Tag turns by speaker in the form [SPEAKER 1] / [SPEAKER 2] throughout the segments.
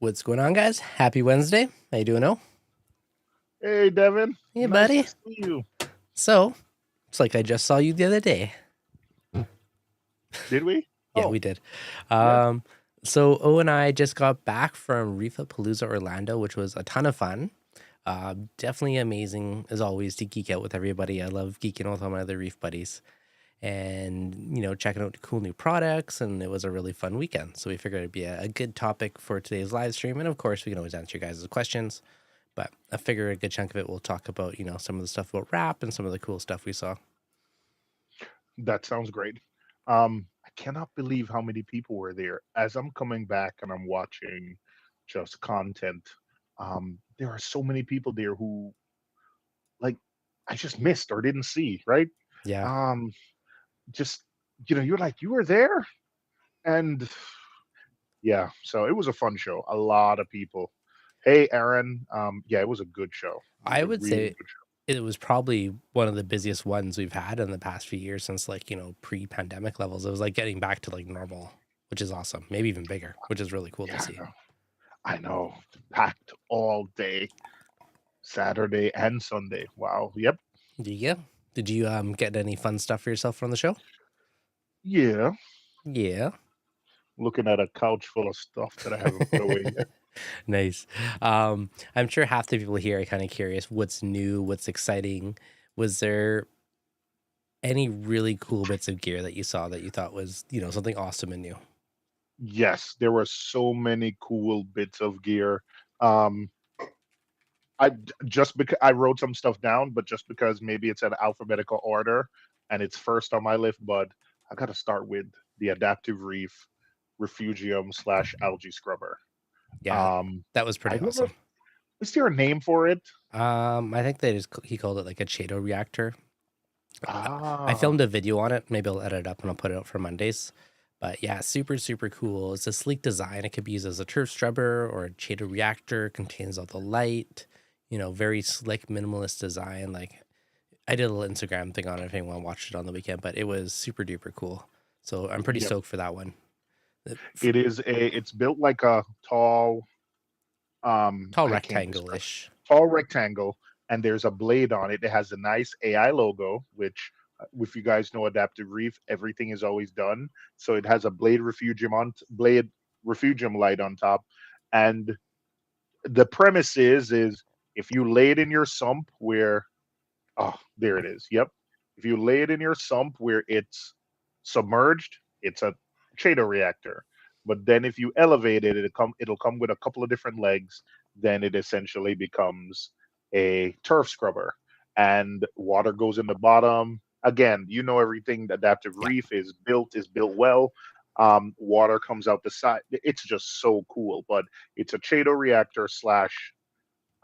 [SPEAKER 1] What's going on, guys? Happy Wednesday. How you doing, O?
[SPEAKER 2] Hey, Devin.
[SPEAKER 1] Hey,
[SPEAKER 2] Nice to
[SPEAKER 1] buddy.
[SPEAKER 2] see you.
[SPEAKER 1] So, it's like I just saw you the other day.
[SPEAKER 2] Did we?
[SPEAKER 1] Yeah,
[SPEAKER 2] Oh,
[SPEAKER 1] we did.
[SPEAKER 2] yeah.
[SPEAKER 1] Um, so O and I just got back from ReefAPalooza Orlando, which was a ton of fun. Definitely amazing as always to geek out with everybody. I love geeking with all my other reef buddies and checking out cool new products, and it was a really fun weekend. So we figured it'd be a good topic for today's live stream, and of course we can always answer your guys' questions. But I figure a good chunk of it we'll talk about, some of the stuff about rap and some of the cool stuff we saw.
[SPEAKER 2] That sounds great. I cannot believe how many people were there. As I'm coming back and I'm watching just content, there are so many people there who, like, I just missed or didn't see, right?
[SPEAKER 1] Yeah.
[SPEAKER 2] Um, just, you're like, you were there? And yeah, so it was a fun show. A lot of people. Hey, Aaron. Yeah, it was a good show. It was
[SPEAKER 1] I
[SPEAKER 2] a
[SPEAKER 1] would
[SPEAKER 2] really
[SPEAKER 1] say
[SPEAKER 2] good show.
[SPEAKER 1] it was probably one of the busiest ones we've had in the past few years since pre-pandemic levels. It was like getting back to like normal, which is awesome. Maybe even bigger, which is really cool to
[SPEAKER 2] Yeah,
[SPEAKER 1] see.
[SPEAKER 2] I know. Packed all day, Saturday and Sunday. Wow. Yep.
[SPEAKER 1] Yeah. Did you get any fun stuff for yourself from the show?
[SPEAKER 2] Yeah.
[SPEAKER 1] Yeah.
[SPEAKER 2] Looking at a couch full of stuff that I haven't put away yet.
[SPEAKER 1] Nice. I'm sure half the people here are kind of curious what's new, what's exciting. Was there any really cool bits of gear that you saw that you thought was, something awesome and new?
[SPEAKER 2] Yes, there were so many cool bits of gear. Um, I just because I wrote some stuff down, but just because maybe it's an alphabetical order and it's first on my list, but I got to start with the Adaptive Reef Refugium slash algae scrubber.
[SPEAKER 1] Yeah,
[SPEAKER 2] Um,
[SPEAKER 1] that was
[SPEAKER 2] I
[SPEAKER 1] pretty
[SPEAKER 2] don't know.
[SPEAKER 1] awesome.
[SPEAKER 2] Is there a name for it?
[SPEAKER 1] I think he called it like a Chaeto reactor. I
[SPEAKER 2] Ah,
[SPEAKER 1] filmed a video on it. Maybe I'll edit it up and I'll put it out for Mondays. But yeah, super, super cool. It's a sleek design. It could be used as a turf scrubber or a Chaeto reactor, contains all the light, very slick, minimalist design. Like I did a little Instagram thing on it if anyone watched it on the weekend, but it was super duper cool. So I'm pretty
[SPEAKER 2] yep.
[SPEAKER 1] stoked for that one.
[SPEAKER 2] It's built like a tall
[SPEAKER 1] Tall
[SPEAKER 2] I can't describe
[SPEAKER 1] rectangle-ish.
[SPEAKER 2] tall rectangle, and there's a blade on it. It has a nice AI logo, which if you guys know Adaptive Reef, everything is always done. So it has a blade refugium light on top. And the premise is if you lay it in your sump where oh, there it is. Yep. If you lay it in your sump where it's submerged, it's a Chaeto reactor. But then if you elevate it, it'll come with a couple of different legs. Then it essentially becomes a turf scrubber, and water goes in the bottom. Again, you know everything. Adaptive
[SPEAKER 1] Yeah.
[SPEAKER 2] Reef is built well. Water comes out the side. It's just so cool. But it's a Chaeto reactor slash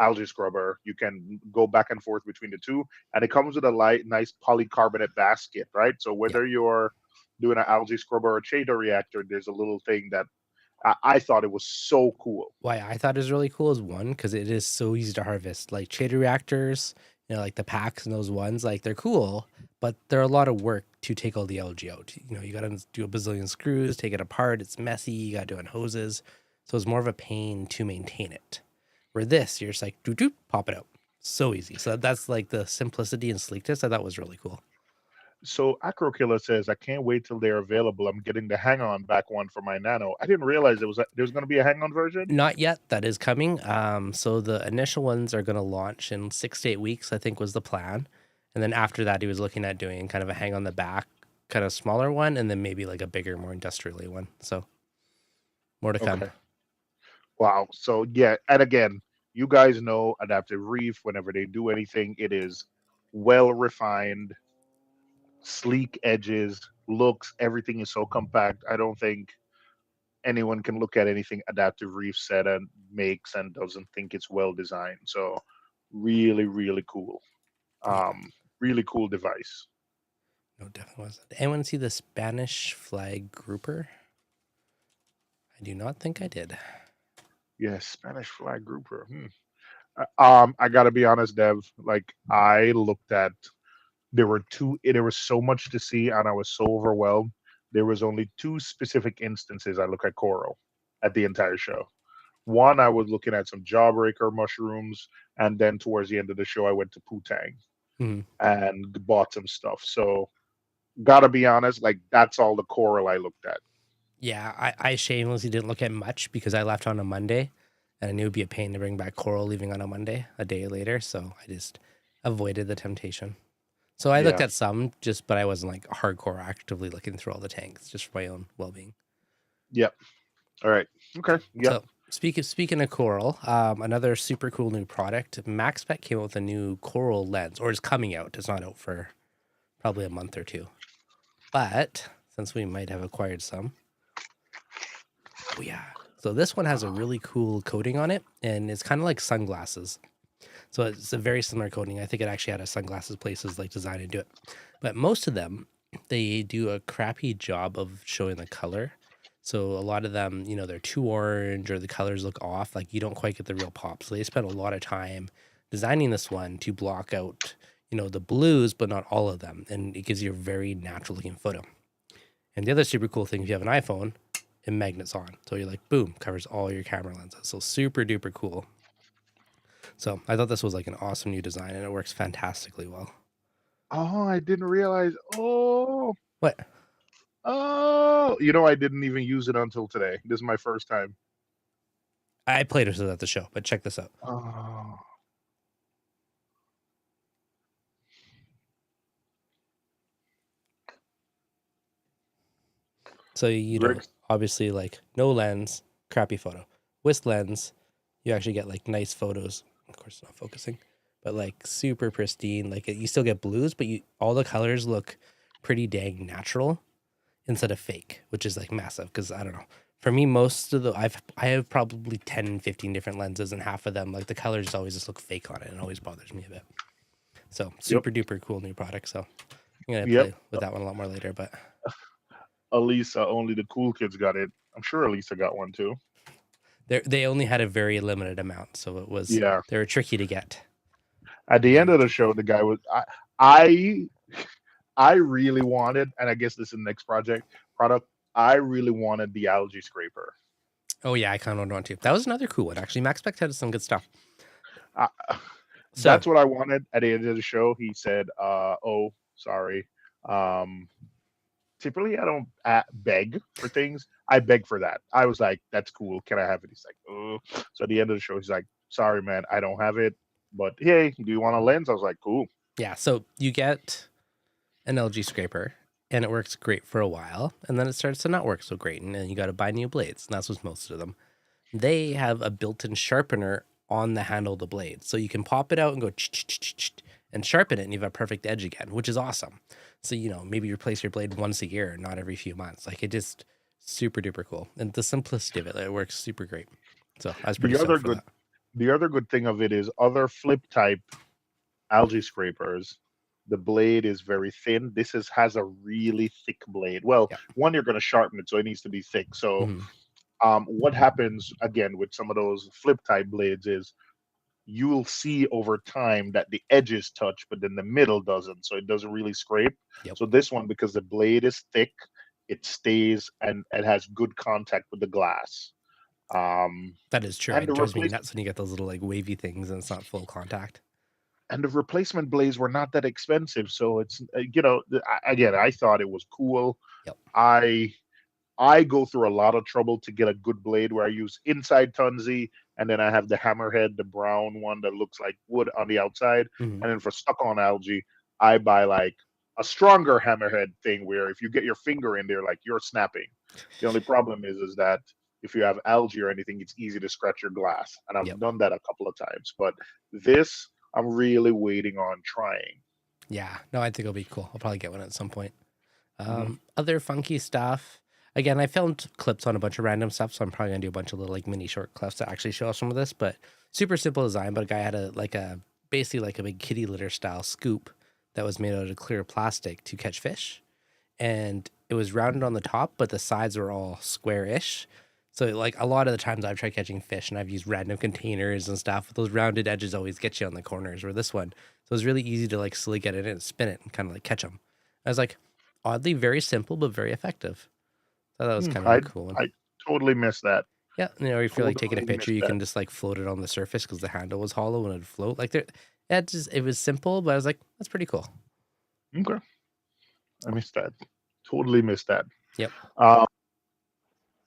[SPEAKER 2] algae scrubber. You can go back and forth between the two, and it comes with a nice polycarbonate basket, right? So
[SPEAKER 1] Yeah.
[SPEAKER 2] whether you're doing an algae scrubber or a Chaeto reactor, there's a little thing that I thought it was so cool.
[SPEAKER 1] Why I thought it was really cool is one, because it is so easy to harvest. Like Chaeto reactors, like the packs and those ones, like they're cool, but they're a lot of work to take all the algae out. You got to do a bazillion screws, take it apart. It's messy. You got to do it on hoses. So it's more of a pain to maintain it. Where this, you're just like, doop, doop, pop it out. So easy. So that's like the simplicity and sleekness I thought was really cool.
[SPEAKER 2] So Acrokiller says, I can't wait till they're available. I'm getting the hang on back one for my Nano. I didn't realize there was going to be a hang on version.
[SPEAKER 1] Not yet. That is coming. So the initial ones are going to launch in 6 to 8 weeks, I think was the plan. And then after that, he was looking at doing kind of a hang on the back, kind of smaller one, and then maybe like a bigger, more industrially one. So more to come.
[SPEAKER 2] Okay. Wow. So yeah, and again, you guys know Adaptive Reef. Whenever they do anything, it is well refined, sleek edges, looks, everything is so compact. I don't think anyone can look at anything Adaptive Reef said and makes and doesn't think it's well designed. So really, really cool.
[SPEAKER 1] Yeah,
[SPEAKER 2] Really cool device.
[SPEAKER 1] no, definitely wasn't. Anyone see the Spanish flag grouper? I do not think I did.
[SPEAKER 2] Yes, Spanish flag grouper. I gotta be honest, Dev. Like I looked at there was so much to see and I was so overwhelmed. There was only two specific instances I look at coral at the entire show. One, I was looking at some jawbreaker mushrooms, and then towards the end of the show, I went to Putang
[SPEAKER 1] Mhm.
[SPEAKER 2] and bought some stuff. So, gotta be honest, like that's all the coral I looked at.
[SPEAKER 1] Yeah, I shamelessly didn't look at much because I left on a Monday, and I knew it'd be a pain to bring back coral leaving on a Monday a day later. So I just avoided the temptation. So I looked
[SPEAKER 2] Yeah.
[SPEAKER 1] at some, just but I wasn't like hardcore actively looking through all the tanks, just for my own well being.
[SPEAKER 2] Yep. All right. Okay. Yep.
[SPEAKER 1] So speaking of coral, another super cool new product. Maxspect came out with a new coral lens, or is coming out. It's not out for probably a month or two. But since we might have acquired some, oh yeah. So this one has a really cool coating on it, and it's kind of like sunglasses. So it's a very similar coating. I think it actually had a sunglasses places like design into it. But most of them, they do a crappy job of showing the color. So a lot of them, they're too orange or the colors look off. Like you don't quite get the real pop. So they spent a lot of time designing this one to block out, the blues, but not all of them. And it gives you a very natural looking photo. And the other super cool thing, if you have an iPhone, it magnets on. So you're like, boom, covers all your camera lenses. So super duper cool. So I thought this was like an awesome new design and it works fantastically well.
[SPEAKER 2] Oh, I didn't realize. Oh,
[SPEAKER 1] What?
[SPEAKER 2] oh. I didn't even use it until today. This is my first time.
[SPEAKER 1] I played with it at the show, but check this out.
[SPEAKER 2] Oh.
[SPEAKER 1] So,
[SPEAKER 2] Greg.
[SPEAKER 1] obviously like no lens, crappy photo. With lens, you actually get like nice photos. Of course, it's not focusing, but like super pristine. Like you still get blues, but all the colors look pretty dang natural instead of fake, which is like massive. Because I don't know. For me, most of I have probably 10, 15 different lenses, and half of them, like the colors always just look fake on it, and it always bothers me a bit. So
[SPEAKER 2] Yep.
[SPEAKER 1] super duper cool new product. So I'm gonna
[SPEAKER 2] Yep.
[SPEAKER 1] play with that one a lot more later. But
[SPEAKER 2] Elisa, only the cool kids got it. I'm sure Elisa got one too.
[SPEAKER 1] they only had a very limited amount, so
[SPEAKER 2] Yeah.
[SPEAKER 1] they were tricky to get.
[SPEAKER 2] At the end
[SPEAKER 1] Very
[SPEAKER 2] of the
[SPEAKER 1] tricky.
[SPEAKER 2] show, the guy was I I really wanted, and I guess this is the next product. I really wanted the algae scraper.
[SPEAKER 1] Oh yeah, I kind of want to. That was another cool one actually. Maxspect had some good stuff.
[SPEAKER 2] I,
[SPEAKER 1] So
[SPEAKER 2] that's what I wanted. At the end of the show, he said, "Oh, sorry. Um, typically, I don't beg for things. I beg for that." I was like, "That's cool. Can I have it?" He's like, "Oh." So at the end of the show, he's like, "Sorry, man, I don't have it. But hey, do you want a lens?" I was like, "Cool."
[SPEAKER 1] yeah, so you get an LG scraper, and it works great for a while, and then it starts to not work so great, and then you got to buy new blades, and that's with most of them. They have a built-in sharpener on the handle of the blade, so you can pop it out and go and sharpen it, and you have a perfect edge again, which is awesome. So maybe replace your blade once a year, not every few months. Like it just super duper cool, and the simplicity of it works super great. So I was pretty
[SPEAKER 2] The
[SPEAKER 1] stoked
[SPEAKER 2] other
[SPEAKER 1] for
[SPEAKER 2] good
[SPEAKER 1] that.
[SPEAKER 2] the other good thing of it is other flip type algae scrapers, the blade is very thin. This has a really thick blade. Well,
[SPEAKER 1] Yeah.
[SPEAKER 2] one, you're going to sharpen it, so it needs to be thick. So,
[SPEAKER 1] Mm-hmm.
[SPEAKER 2] what happens again with some of those flip type blades is you'll see over time that the edges touch, but then the middle doesn't. So it doesn't really scrape.
[SPEAKER 1] Yep.
[SPEAKER 2] So this one, because the blade is thick, it stays and it has good contact with the glass. Um,
[SPEAKER 1] That is true.
[SPEAKER 2] and
[SPEAKER 1] It
[SPEAKER 2] the
[SPEAKER 1] drives me
[SPEAKER 2] replace
[SPEAKER 1] nuts when you get those little like wavy things and it's not full contact.
[SPEAKER 2] and the replacement blades were not that expensive, so it's again, I thought it was cool.
[SPEAKER 1] Yep.
[SPEAKER 2] I I go through a lot of trouble to get a good blade where I use inside Tunzi, and then I have the hammerhead, the brown one that looks like wood on the outside.
[SPEAKER 1] Mm-hmm.
[SPEAKER 2] And then for stuck on algae, I buy like a stronger hammerhead thing where if you get your finger in there, like you're snapping. The only problem is that if you have algae or anything, it's easy to scratch your glass. And I've
[SPEAKER 1] Yep.
[SPEAKER 2] done that a couple of times. But this, I'm really waiting on trying.
[SPEAKER 1] Yeah. No, I think it'll be cool. I'll probably get one at some point.
[SPEAKER 2] Mm-hmm.
[SPEAKER 1] Other funky stuff. Again, I filmed clips on a bunch of random stuff, so I'm probably gonna do a bunch of little like mini short clips to actually show us some of this. But super simple design. But a guy had a basically like a big kitty litter style scoop that was made out of clear plastic to catch fish, and it was rounded on the top, but the sides were all square-ish. So like a lot of the times I've tried catching fish and I've used random containers and stuff. Those rounded edges always get you on the corners. Where this one, so it's really easy to like slowly get it in and spin it and kind of like catch them. I was like, oddly very simple but very effective. So that was kind of a
[SPEAKER 2] I
[SPEAKER 1] cool one.
[SPEAKER 2] I totally missed that.
[SPEAKER 1] Yeah, if you're like taking a
[SPEAKER 2] Totally
[SPEAKER 1] picture,
[SPEAKER 2] missed
[SPEAKER 1] you
[SPEAKER 2] that.
[SPEAKER 1] can just like float it on the surface because the handle was hollow and it'd float. Like there, it was simple, but I was like, that's pretty cool.
[SPEAKER 2] Okay, I missed that. Totally missed that.
[SPEAKER 1] Yep.
[SPEAKER 2] Um,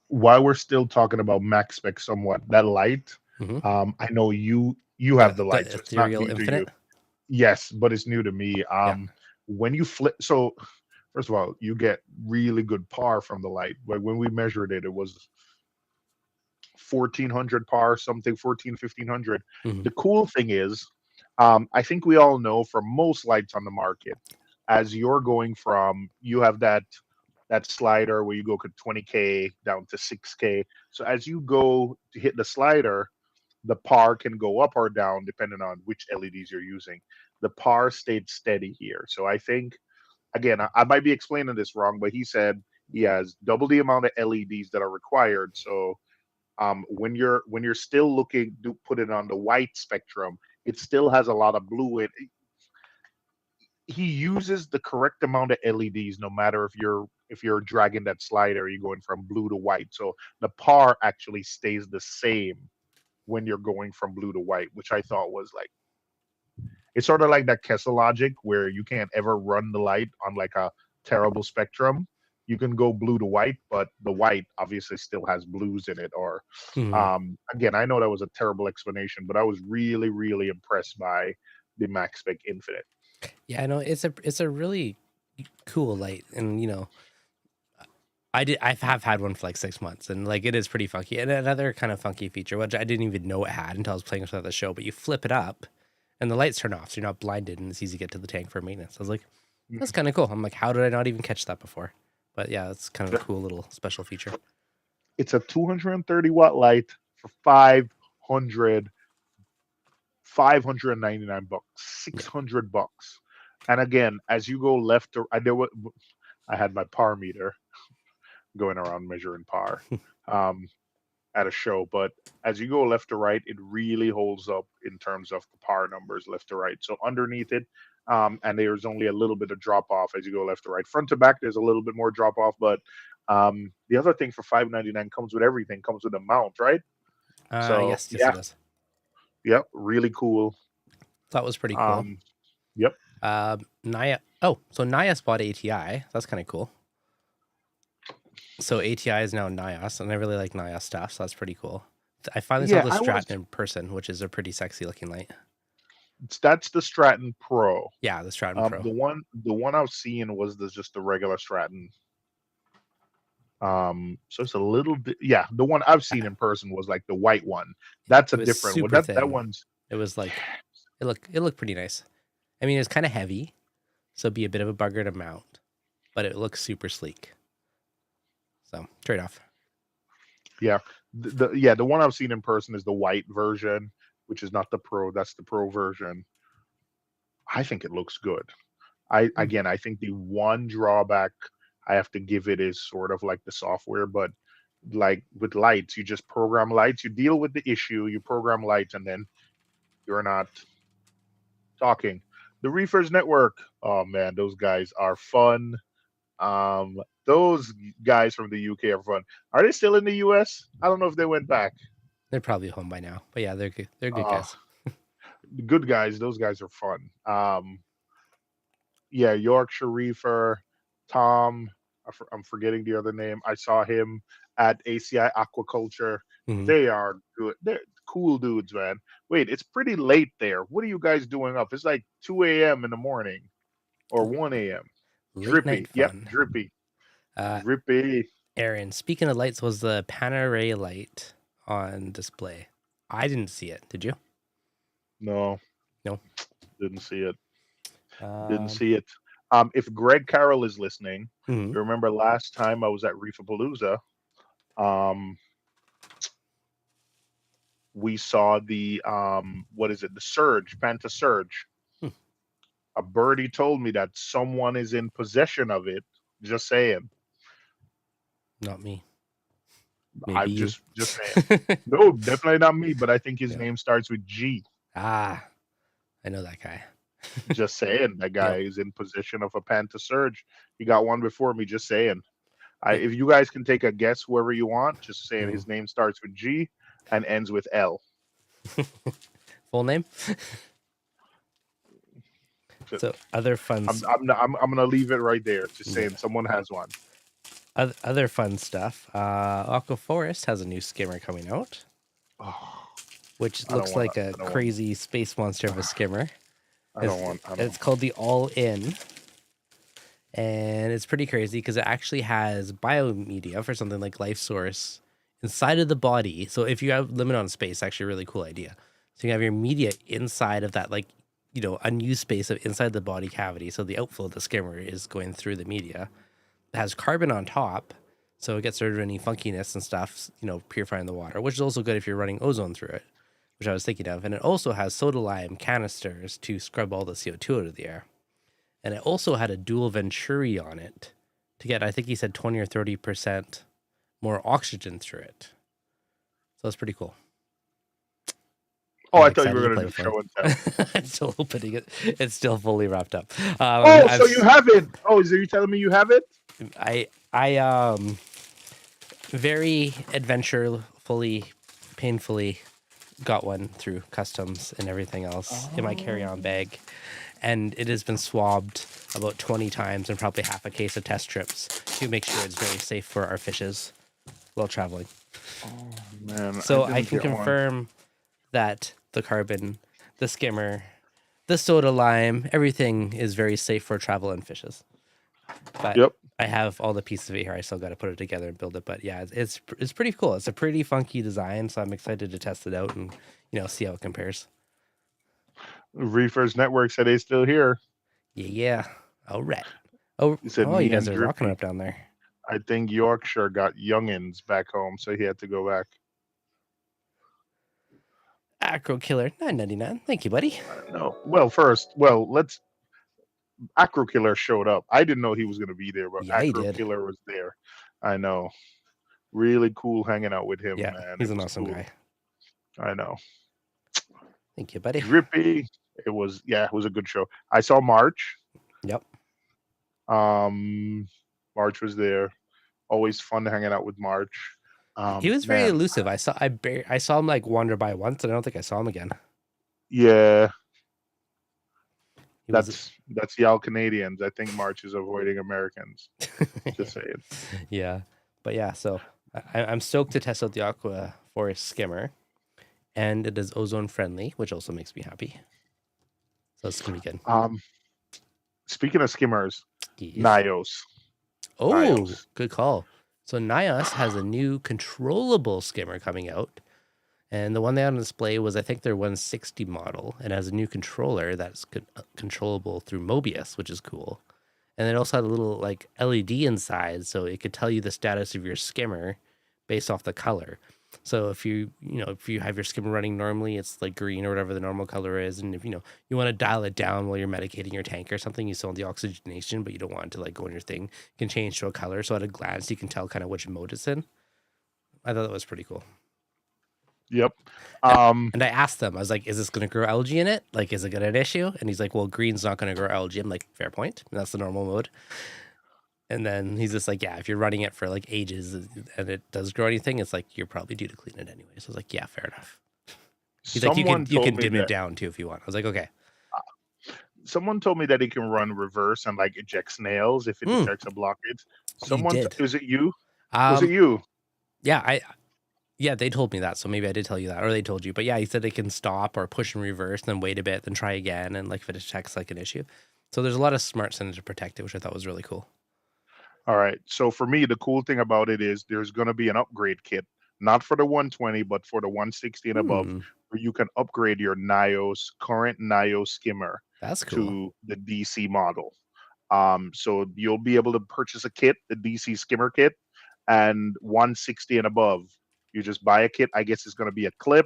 [SPEAKER 2] while we're still talking about Maxspect somewhat, that light,
[SPEAKER 1] Mm-hmm.
[SPEAKER 2] I know you have the light,
[SPEAKER 1] The
[SPEAKER 2] so it's not
[SPEAKER 1] ethereal
[SPEAKER 2] new to you.
[SPEAKER 1] infinite.
[SPEAKER 2] Yes, but it's new to me.
[SPEAKER 1] Yeah.
[SPEAKER 2] When you flip, so first of all, you get really good par from the light. Like when we measured it, it was 1400 par, something 14, 1500.
[SPEAKER 1] Mm-hmm.
[SPEAKER 2] The cool thing is, I think we all know for most lights on the market, as you're going from, you have that slider where you go to 20K down to 6K. So as you go to hit the slider, the par can go up or down depending on which LEDs you're using. The par stayed steady here. So I think, again, I might be explaining this wrong, but he said he has double the amount of LEDs that are required. So when you're still looking to put it on the white spectrum, it still has a lot of blue. He uses the correct amount of LEDs no matter if you're dragging that slider, you're going from blue to white. So the par actually stays the same when you're going from blue to white, which I thought was like, it's sort of like that Kessel logic where you can't ever run the light on like a terrible spectrum. You can go blue to white, but the white obviously still has blues in it. Or
[SPEAKER 1] Mm-hmm.
[SPEAKER 2] again, I know that was a terrible explanation, but I was really, really impressed by the Maxspec Infinite.
[SPEAKER 1] Yeah, I know it's a really cool light, and I have had one for like 6 months, and like it is pretty funky. And another kind of funky feature, which I didn't even know it had until I was playing with it at the show, but you flip it up, and the lights turn off, so you're not blinded, and it's easy to get to the tank for maintenance. I was like, that's
[SPEAKER 2] Mhm.
[SPEAKER 1] kind of cool. I'm like, how did I not even catch that before? But yeah, it's kind of a
[SPEAKER 2] Yeah.
[SPEAKER 1] cool little special feature.
[SPEAKER 2] It's a 230-watt light for 500 $599,
[SPEAKER 1] Yeah.
[SPEAKER 2] $600. And again, as you go left to, I had my par meter going around measuring par um, at a show, but as you go left to right, it really holds up in terms of the par numbers left to right. So underneath it, and there's only a little bit of drop off as you go left to right. Front to back, there's a little bit more drop off, but the other thing for 599 comes with everything, comes with a mount, right? So
[SPEAKER 1] Yes, it
[SPEAKER 2] yeah,
[SPEAKER 1] does.
[SPEAKER 2] yep, really cool.
[SPEAKER 1] That was pretty cool.
[SPEAKER 2] Um, yep.
[SPEAKER 1] Naya. Oh, so Nios bought ATI. That's kind of cool. So ATI is now Nios, and I really like Nios stuff. So that's pretty cool. I finally saw
[SPEAKER 2] Yeah,
[SPEAKER 1] the
[SPEAKER 2] I was.
[SPEAKER 1] Stratton in person, which is a pretty sexy looking light.
[SPEAKER 2] That's the Stratton Pro.
[SPEAKER 1] Yeah, the Stratton Pro.
[SPEAKER 2] The one I was seeing was just the regular Stratton. So it's a little bit. Yeah, the one I've seen in person was like the white one. That's a
[SPEAKER 1] It was
[SPEAKER 2] different one.
[SPEAKER 1] super
[SPEAKER 2] That
[SPEAKER 1] thin.
[SPEAKER 2] one's.
[SPEAKER 1] It was like it looked pretty nice. I mean, it's kind of heavy, so it'd be a bit of a bugger to mount, but it looks super sleek. So trade off.
[SPEAKER 2] Yeah, the one I've seen in person is the white version, which is not the Pro. That's the Pro version. I think it looks good. I think the one drawback I have to give it is sort of like the software, but like with lights, you just program lights, you deal with the issue, you program lights, and then you're not talking. The Reefers Network, oh man, those guys are fun. Those guys from the UK are fun. Are they still in the US? I don't know if they went back.
[SPEAKER 1] They're probably home by now, but yeah, they're good. They're good
[SPEAKER 2] Uh,
[SPEAKER 1] guys.
[SPEAKER 2] the good guys, those guys are fun. Yeah, Yorkshire Reefer, Tom. I'm forgetting the other name. I saw him at ACI Aquaculture.
[SPEAKER 1] Hmm.
[SPEAKER 2] They are good. They're cool dudes, man. Wait, it's pretty late there. What are you guys doing up? It's like 2 a.m. in the morning or 1 a.m.
[SPEAKER 1] Late night
[SPEAKER 2] Drippy. Yep,
[SPEAKER 1] fun.
[SPEAKER 2] drippy.
[SPEAKER 1] Uh,
[SPEAKER 2] Drippy.
[SPEAKER 1] Aaron, speaking of lights, was the Panerai light on display? I didn't see it. Did you?
[SPEAKER 2] No,
[SPEAKER 1] No.
[SPEAKER 2] didn't see it. Didn't
[SPEAKER 1] Um,
[SPEAKER 2] see it. If Greg Carroll is listening,
[SPEAKER 1] mhm.
[SPEAKER 2] you remember last time I was at ReefAPalooza, um, we saw the what is it? The Surge, Panta Surge.
[SPEAKER 1] Hmm,
[SPEAKER 2] A birdie told me that someone is in possession of it. Just saying.
[SPEAKER 1] not me. Maybe
[SPEAKER 2] I'm
[SPEAKER 1] you.
[SPEAKER 2] just saying. No, definitely not me, but I think his
[SPEAKER 1] Yeah.
[SPEAKER 2] name starts with G.
[SPEAKER 1] Ah, I know that guy.
[SPEAKER 2] Just saying. That guy
[SPEAKER 1] Yep.
[SPEAKER 2] is in possession of a Panta Surge. He got one before me, just saying. If you guys can take a guess, whoever you want, just saying
[SPEAKER 1] Mm.
[SPEAKER 2] his name starts with G and ends with L.
[SPEAKER 1] Full name. So other fun.
[SPEAKER 2] I'm gonna leave it right there. Just saying,
[SPEAKER 1] Yeah.
[SPEAKER 2] someone has one.
[SPEAKER 1] Other fun stuff. Aqua Forest has a new skimmer coming out,
[SPEAKER 2] Oh,
[SPEAKER 1] which
[SPEAKER 2] I don't
[SPEAKER 1] looks
[SPEAKER 2] want.
[SPEAKER 1] like a
[SPEAKER 2] I don't want.
[SPEAKER 1] crazy space monster of a skimmer.
[SPEAKER 2] I don't want. I
[SPEAKER 1] It's
[SPEAKER 2] don't.
[SPEAKER 1] called the All In, and it's pretty crazy because it actually has biomedia for something like life source inside of the body. So if you have limit on space, actually a really cool idea. So you have your media inside of that, like, unused space of inside the body cavity. So the outflow of the skimmer is going through the media. It has carbon on top, so it gets rid of any funkiness and stuff, purifying the water, which is also good if you're running ozone through it, which I was thinking of. And it also has soda lime canisters to scrub all the CO2 out of the air. And it also had a dual venturi on it to get, I think he said 20 or 30% more oxygen through it. So it's pretty cool.
[SPEAKER 2] Oh,
[SPEAKER 1] I'm
[SPEAKER 2] I thought you
[SPEAKER 1] excited
[SPEAKER 2] were
[SPEAKER 1] to
[SPEAKER 2] gonna
[SPEAKER 1] play
[SPEAKER 2] do
[SPEAKER 1] with
[SPEAKER 2] show
[SPEAKER 1] one.
[SPEAKER 2] and tell.
[SPEAKER 1] I'm still opening it. It's still fully wrapped up.
[SPEAKER 2] Oh, so you have it? Oh, is you telling me you have it?
[SPEAKER 1] I very adventurefully, painfully got one through customs and everything else in my carry-on bag, and it has been swabbed about 20 times and probably half a case of test trips to make sure it's very safe for our fishes while traveling.
[SPEAKER 2] Oh man,
[SPEAKER 1] So I
[SPEAKER 2] didn't
[SPEAKER 1] can
[SPEAKER 2] get one.
[SPEAKER 1] confirm that the carbon, the skimmer, the soda lime, everything is very safe for travel and fishes. But
[SPEAKER 2] Yep.
[SPEAKER 1] I have all the pieces of it here. I still got to put it together and build it. But yeah, it's pretty cool. It's a pretty funky design, so I'm excited to test it out and see how it compares.
[SPEAKER 2] Reefers Network said they still here.
[SPEAKER 1] Yeah. All right. Oh,
[SPEAKER 2] He said
[SPEAKER 1] you
[SPEAKER 2] me
[SPEAKER 1] guys
[SPEAKER 2] and
[SPEAKER 1] are rocking
[SPEAKER 2] Drippy.
[SPEAKER 1] up down there.
[SPEAKER 2] I think Yorkshire got youngins back home, so he had to go back.
[SPEAKER 1] Acro Killer 9.99. Thank you, buddy.
[SPEAKER 2] No. Let's. Acro Killer showed up. I didn't know he was gonna be there, but
[SPEAKER 1] Yeah, he
[SPEAKER 2] Acro
[SPEAKER 1] did.
[SPEAKER 2] Killer was there. I know. Really cool hanging out with him,
[SPEAKER 1] Yeah,
[SPEAKER 2] man.
[SPEAKER 1] he's
[SPEAKER 2] It
[SPEAKER 1] an
[SPEAKER 2] was
[SPEAKER 1] awesome
[SPEAKER 2] cool.
[SPEAKER 1] guy.
[SPEAKER 2] I know.
[SPEAKER 1] Thank you, buddy.
[SPEAKER 2] Drippy. It was a good show. I saw March.
[SPEAKER 1] Yep.
[SPEAKER 2] March was there. Always fun hanging out with March.
[SPEAKER 1] He was very
[SPEAKER 2] Man,
[SPEAKER 1] elusive. I saw him like wander by once, and I don't think I saw him again.
[SPEAKER 2] yeah,
[SPEAKER 1] He was.
[SPEAKER 2] that's y'all Canadians. I think March is avoiding Americans. Just saying.
[SPEAKER 1] Yeah, but yeah. So I'm stoked to test out the Aqua Forest skimmer, and it is ozone friendly, which also makes me happy. So it's gonna be good.
[SPEAKER 2] Speaking of skimmers,
[SPEAKER 1] Yes.
[SPEAKER 2] Nios.
[SPEAKER 1] Oh, good call. So Nios has a new controllable skimmer coming out. And the one they had on display was, I think, their 160 model, and has a new controller that's controllable through Mobius, which is cool. And it also had a little like LED inside, so it could tell you the status of your skimmer based off the color. So if you have your skimmer running normally, it's like green or whatever the normal color is, and if you want to dial it down while you're medicating your tank or something, you still want the oxygenation, but you don't want it to like go in your thing, you can change to a color. So at a glance, you can tell kind of which mode it's in. I thought that was pretty cool.
[SPEAKER 2] Yep.
[SPEAKER 1] And I asked them, I was like, is this going to grow algae in it? Like, is it going to an issue? And he's like, well, green's not going to grow algae. I'm like, fair point. And that's the normal mode. And then he's just like, yeah, if you're running it for like ages and it does grow anything, it's like, you're probably due to clean it anyway. So I was like, yeah, fair enough. He's like, you can dim it down too if you want. I was like, okay.
[SPEAKER 2] Someone told me that he can run reverse and like eject snails if it detects a blockage. Is it you? Was it you?
[SPEAKER 1] Yeah, they told me that, so maybe I did tell you that, or they told you. But yeah, he said they can stop or push and reverse, then wait a bit, then try again, and like if it detects like an issue. So there's a lot of smarts in it to protect it, which I thought was really cool.
[SPEAKER 2] All right. So for me, the cool thing about it is there's going to be an upgrade kit, not for the 120, but for the 160 and above, where you can upgrade your current Nios skimmer
[SPEAKER 1] That's cool.
[SPEAKER 2] to the DC model. So you'll be able to purchase a kit, the DC skimmer kit, and 160 and above. You just buy a kit. I guess it's going to be a clip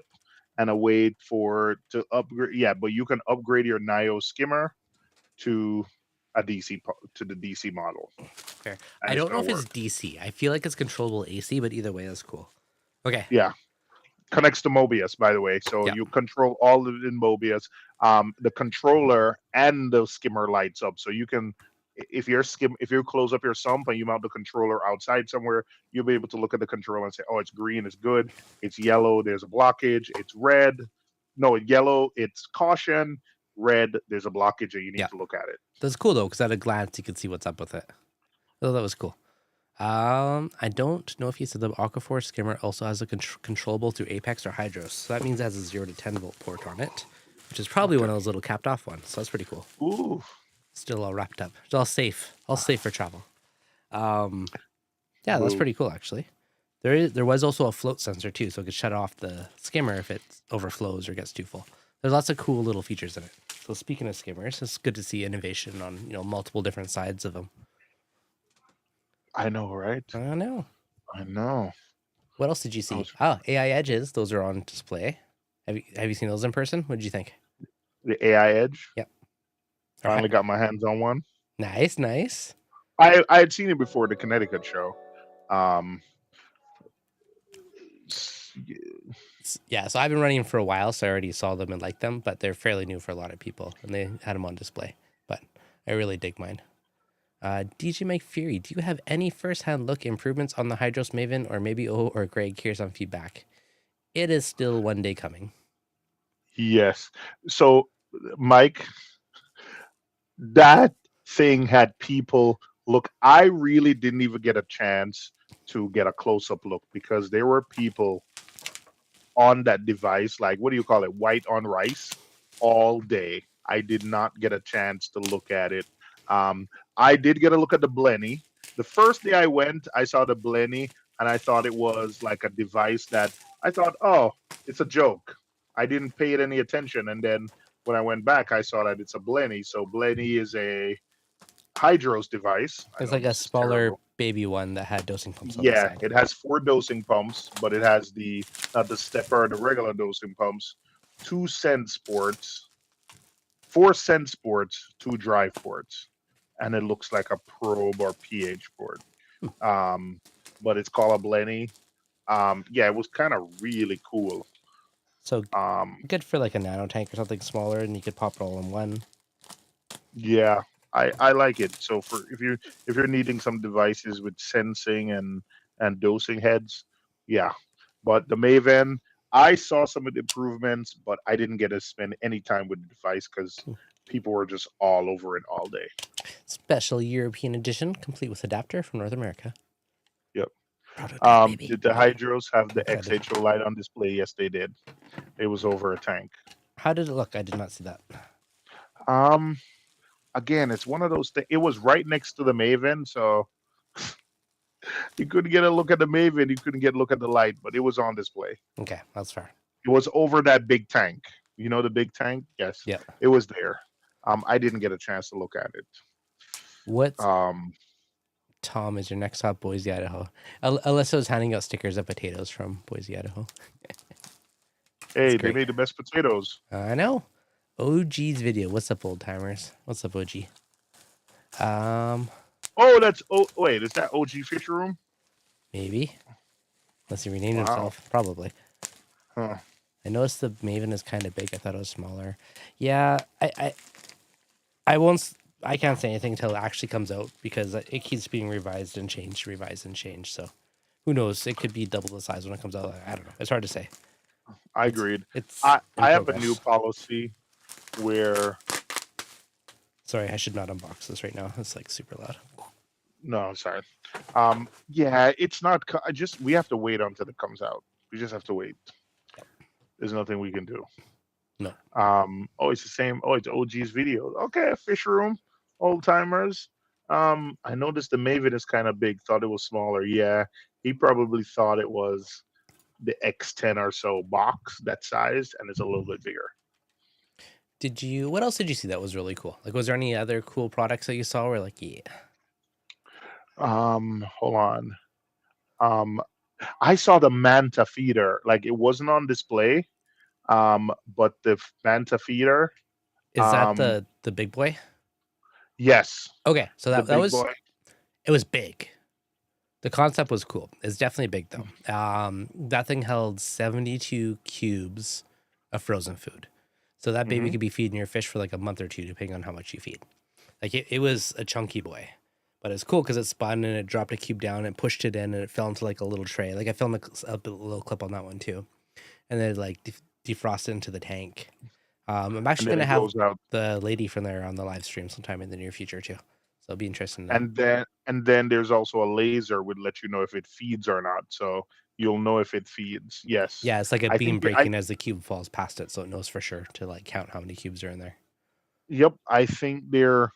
[SPEAKER 2] and a way to upgrade. Yeah, but you can upgrade your Nios skimmer to the DC model.
[SPEAKER 1] Fair. I don't know if it's DC. I feel like it's controllable AC, but either way, that's cool. Okay.
[SPEAKER 2] Yeah. Connects to Mobius, by the way. So you control all of it in Mobius. The controller and the skimmer lights up. So you can, if you close up your sump and you mount the controller outside somewhere, you'll be able to look at the controller and say, oh, it's green, it's good. It's yellow, there's a blockage. It's red, no, it's yellow, it's caution. Red, there's a blockage, and you need
[SPEAKER 1] Yeah.
[SPEAKER 2] to look at it.
[SPEAKER 1] That's cool though, because at a glance you could see what's up with it. Oh, that was cool. I don't know if you said the Aqua Forest skimmer also has a controllable through Apex or Hydros. So that means it has a 0 to 10 volt port on it, which is probably one of those little capped off ones. So that's pretty cool.
[SPEAKER 2] Ooh,
[SPEAKER 1] Still all wrapped up. It's all safe for travel. Yeah, that's
[SPEAKER 2] whoa.
[SPEAKER 1] pretty cool actually. There was also a float sensor too, so it could shut off the skimmer if it overflows or gets too full. There's lots of cool little features in it. So speaking of skimmers, it's good to see innovation on multiple different sides of them.
[SPEAKER 2] I know, right?
[SPEAKER 1] I know.
[SPEAKER 2] I know.
[SPEAKER 1] What else did you see?
[SPEAKER 2] Those-
[SPEAKER 1] Oh, AI edges. Those are on display. Have you seen those in person? What did you think?
[SPEAKER 2] The AI Edge.
[SPEAKER 1] Yep.
[SPEAKER 2] Finally got my hands on one.
[SPEAKER 1] Nice, nice.
[SPEAKER 2] I had seen it before the Connecticut show.
[SPEAKER 1] Yeah, so I've been running them for a while, so I already saw them and liked them, but they're fairly new for a lot of people, and they had them on display. But I really dig mine. DJ Mike Fury, do you have any first-hand look improvements on the Hydros Maven, or maybe O or Greg here's some feedback? It is still one day coming.
[SPEAKER 2] Yes. So, Mike, that thing had people look. I really didn't even get a chance to get a close-up look because there were people on that device, like, what do you call it, white on rice, all day. I did not get a chance to look at it. I did get a look at the Blenny. The first day I went, I saw the Blenny, and I thought it was like a device that I thought, oh, it's a joke. I didn't pay it any attention, and then when I went back, I saw that it's a Blenny. So Blenny is a Hydros device.
[SPEAKER 1] It's like a smaller baby one that had dosing pumps on the
[SPEAKER 2] Yeah,
[SPEAKER 1] side.
[SPEAKER 2] it has 4 dosing pumps, but it has not the stepper, the regular dosing pumps, 2 sense ports, 4 sense ports, 2 drive ports, and it looks like a probe or pH port. But it's called a Blenny. Yeah, it was kind of really cool.
[SPEAKER 1] So good for like a nano tank or something smaller, and you could pop it all in one.
[SPEAKER 2] Yeah, I like it. So if you're needing some devices with sensing and dosing heads, yeah. But the Maven, I saw some of the improvements, but I didn't get to spend any time with the device because people were just all over it all day.
[SPEAKER 1] Special European edition, complete with adapter from North America.
[SPEAKER 2] Yep.
[SPEAKER 1] Prototype,
[SPEAKER 2] Did the Hydros have the XHO light on display? Yes, they did. It was over a tank.
[SPEAKER 1] How did it look? I did not see that.
[SPEAKER 2] Again, it's one of those things. It was right next to the Maven, so you couldn't get a look at the Maven. You couldn't get a look at the light, but it was on display.
[SPEAKER 1] Okay, that's fair.
[SPEAKER 2] It was over that big tank. You know the big tank? Yes.
[SPEAKER 1] Yeah.
[SPEAKER 2] It was there. I didn't get a chance to look at it.
[SPEAKER 1] What? Tom is your next stop, Boise, Idaho. Alyssa was handing out stickers of potatoes from Boise, Idaho.
[SPEAKER 2] Hey, they made the best potatoes.
[SPEAKER 1] I know. OG's video. What's up, old timers? What's up, OG?
[SPEAKER 2] Wait, is that OG Fisher Room?
[SPEAKER 1] Maybe. Unless he renamed himself. Probably.
[SPEAKER 2] Huh.
[SPEAKER 1] I noticed the Maven is kind of big. I thought it was smaller. Yeah, I won't. I can't say anything until it actually comes out because it keeps being revised and changed. So who knows? It could be double the size when it comes out. I don't know. It's hard to say.
[SPEAKER 2] I agreed.
[SPEAKER 1] I
[SPEAKER 2] have a new policy where.
[SPEAKER 1] Sorry, I should not unbox this right now. It's like super loud.
[SPEAKER 2] No, I'm sorry. Yeah, it's not. We have to wait until it comes out. We just have to wait. There's nothing we can do.
[SPEAKER 1] No.
[SPEAKER 2] Oh, it's the same. Oh, it's OG's video. Okay, Fish Room, old timers. I noticed the Maven is kind of big. Thought it was smaller. Yeah, he probably thought it was the X10 or so box that size, and it's a little bit bigger.
[SPEAKER 1] What else did you see that was really cool? Like, was there any other cool products that you saw where like, yeah?
[SPEAKER 2] Hold on. I saw the Manta feeder. Like, it wasn't on display. But the Manta feeder.
[SPEAKER 1] Is that the big boy?
[SPEAKER 2] Yes.
[SPEAKER 1] Okay, so that was
[SPEAKER 2] boy.
[SPEAKER 1] It was big. The concept was cool. It's definitely big though. That thing held 72 cubes of frozen food. So that baby could be feeding your fish for like a month or two, depending on how much you feed. Like it was a chunky boy, but it's cool because it spun and it dropped a cube down and pushed it in and it fell into like a little tray. Like I filmed a little clip on that one too, and then like defrosted into the tank. I'm
[SPEAKER 2] And
[SPEAKER 1] actually
[SPEAKER 2] then
[SPEAKER 1] gonna
[SPEAKER 2] it
[SPEAKER 1] have
[SPEAKER 2] goes out.
[SPEAKER 1] the lady from there on the live stream sometime in the near future too, so it'll be interesting to.
[SPEAKER 2] And then there's also a laser would let you know if it feeds or not. So you'll know if it feeds. Yes.
[SPEAKER 1] Yeah, it's like a
[SPEAKER 2] I
[SPEAKER 1] beam
[SPEAKER 2] think I
[SPEAKER 1] breaking as the cube falls past it, so it knows for sure to like count how many cubes are in there.
[SPEAKER 2] Yep, I think they're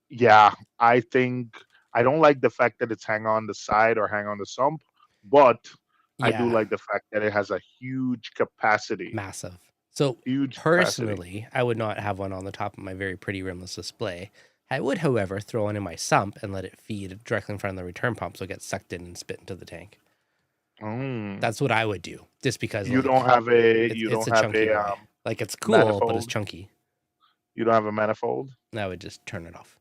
[SPEAKER 2] yeah, I think I don't like the fact that it's hang on the side or hang on the sump, but I do
[SPEAKER 1] Yeah,
[SPEAKER 2] like the fact that it has a huge capacity.
[SPEAKER 1] massive. So
[SPEAKER 2] Huge capacity.
[SPEAKER 1] personally, I would not have one on the top of my very pretty rimless display. I would, however, throw one in my sump and let it feed directly in front of the return pump so it gets sucked in and spit into the tank.
[SPEAKER 2] Mm.
[SPEAKER 1] That's what I would do, just because
[SPEAKER 2] You
[SPEAKER 1] like
[SPEAKER 2] don't have a
[SPEAKER 1] it's a chunky boy. Like it's cool, but it's
[SPEAKER 2] manifold?
[SPEAKER 1] chunky.
[SPEAKER 2] You don't have a manifold?
[SPEAKER 1] I would just turn it off.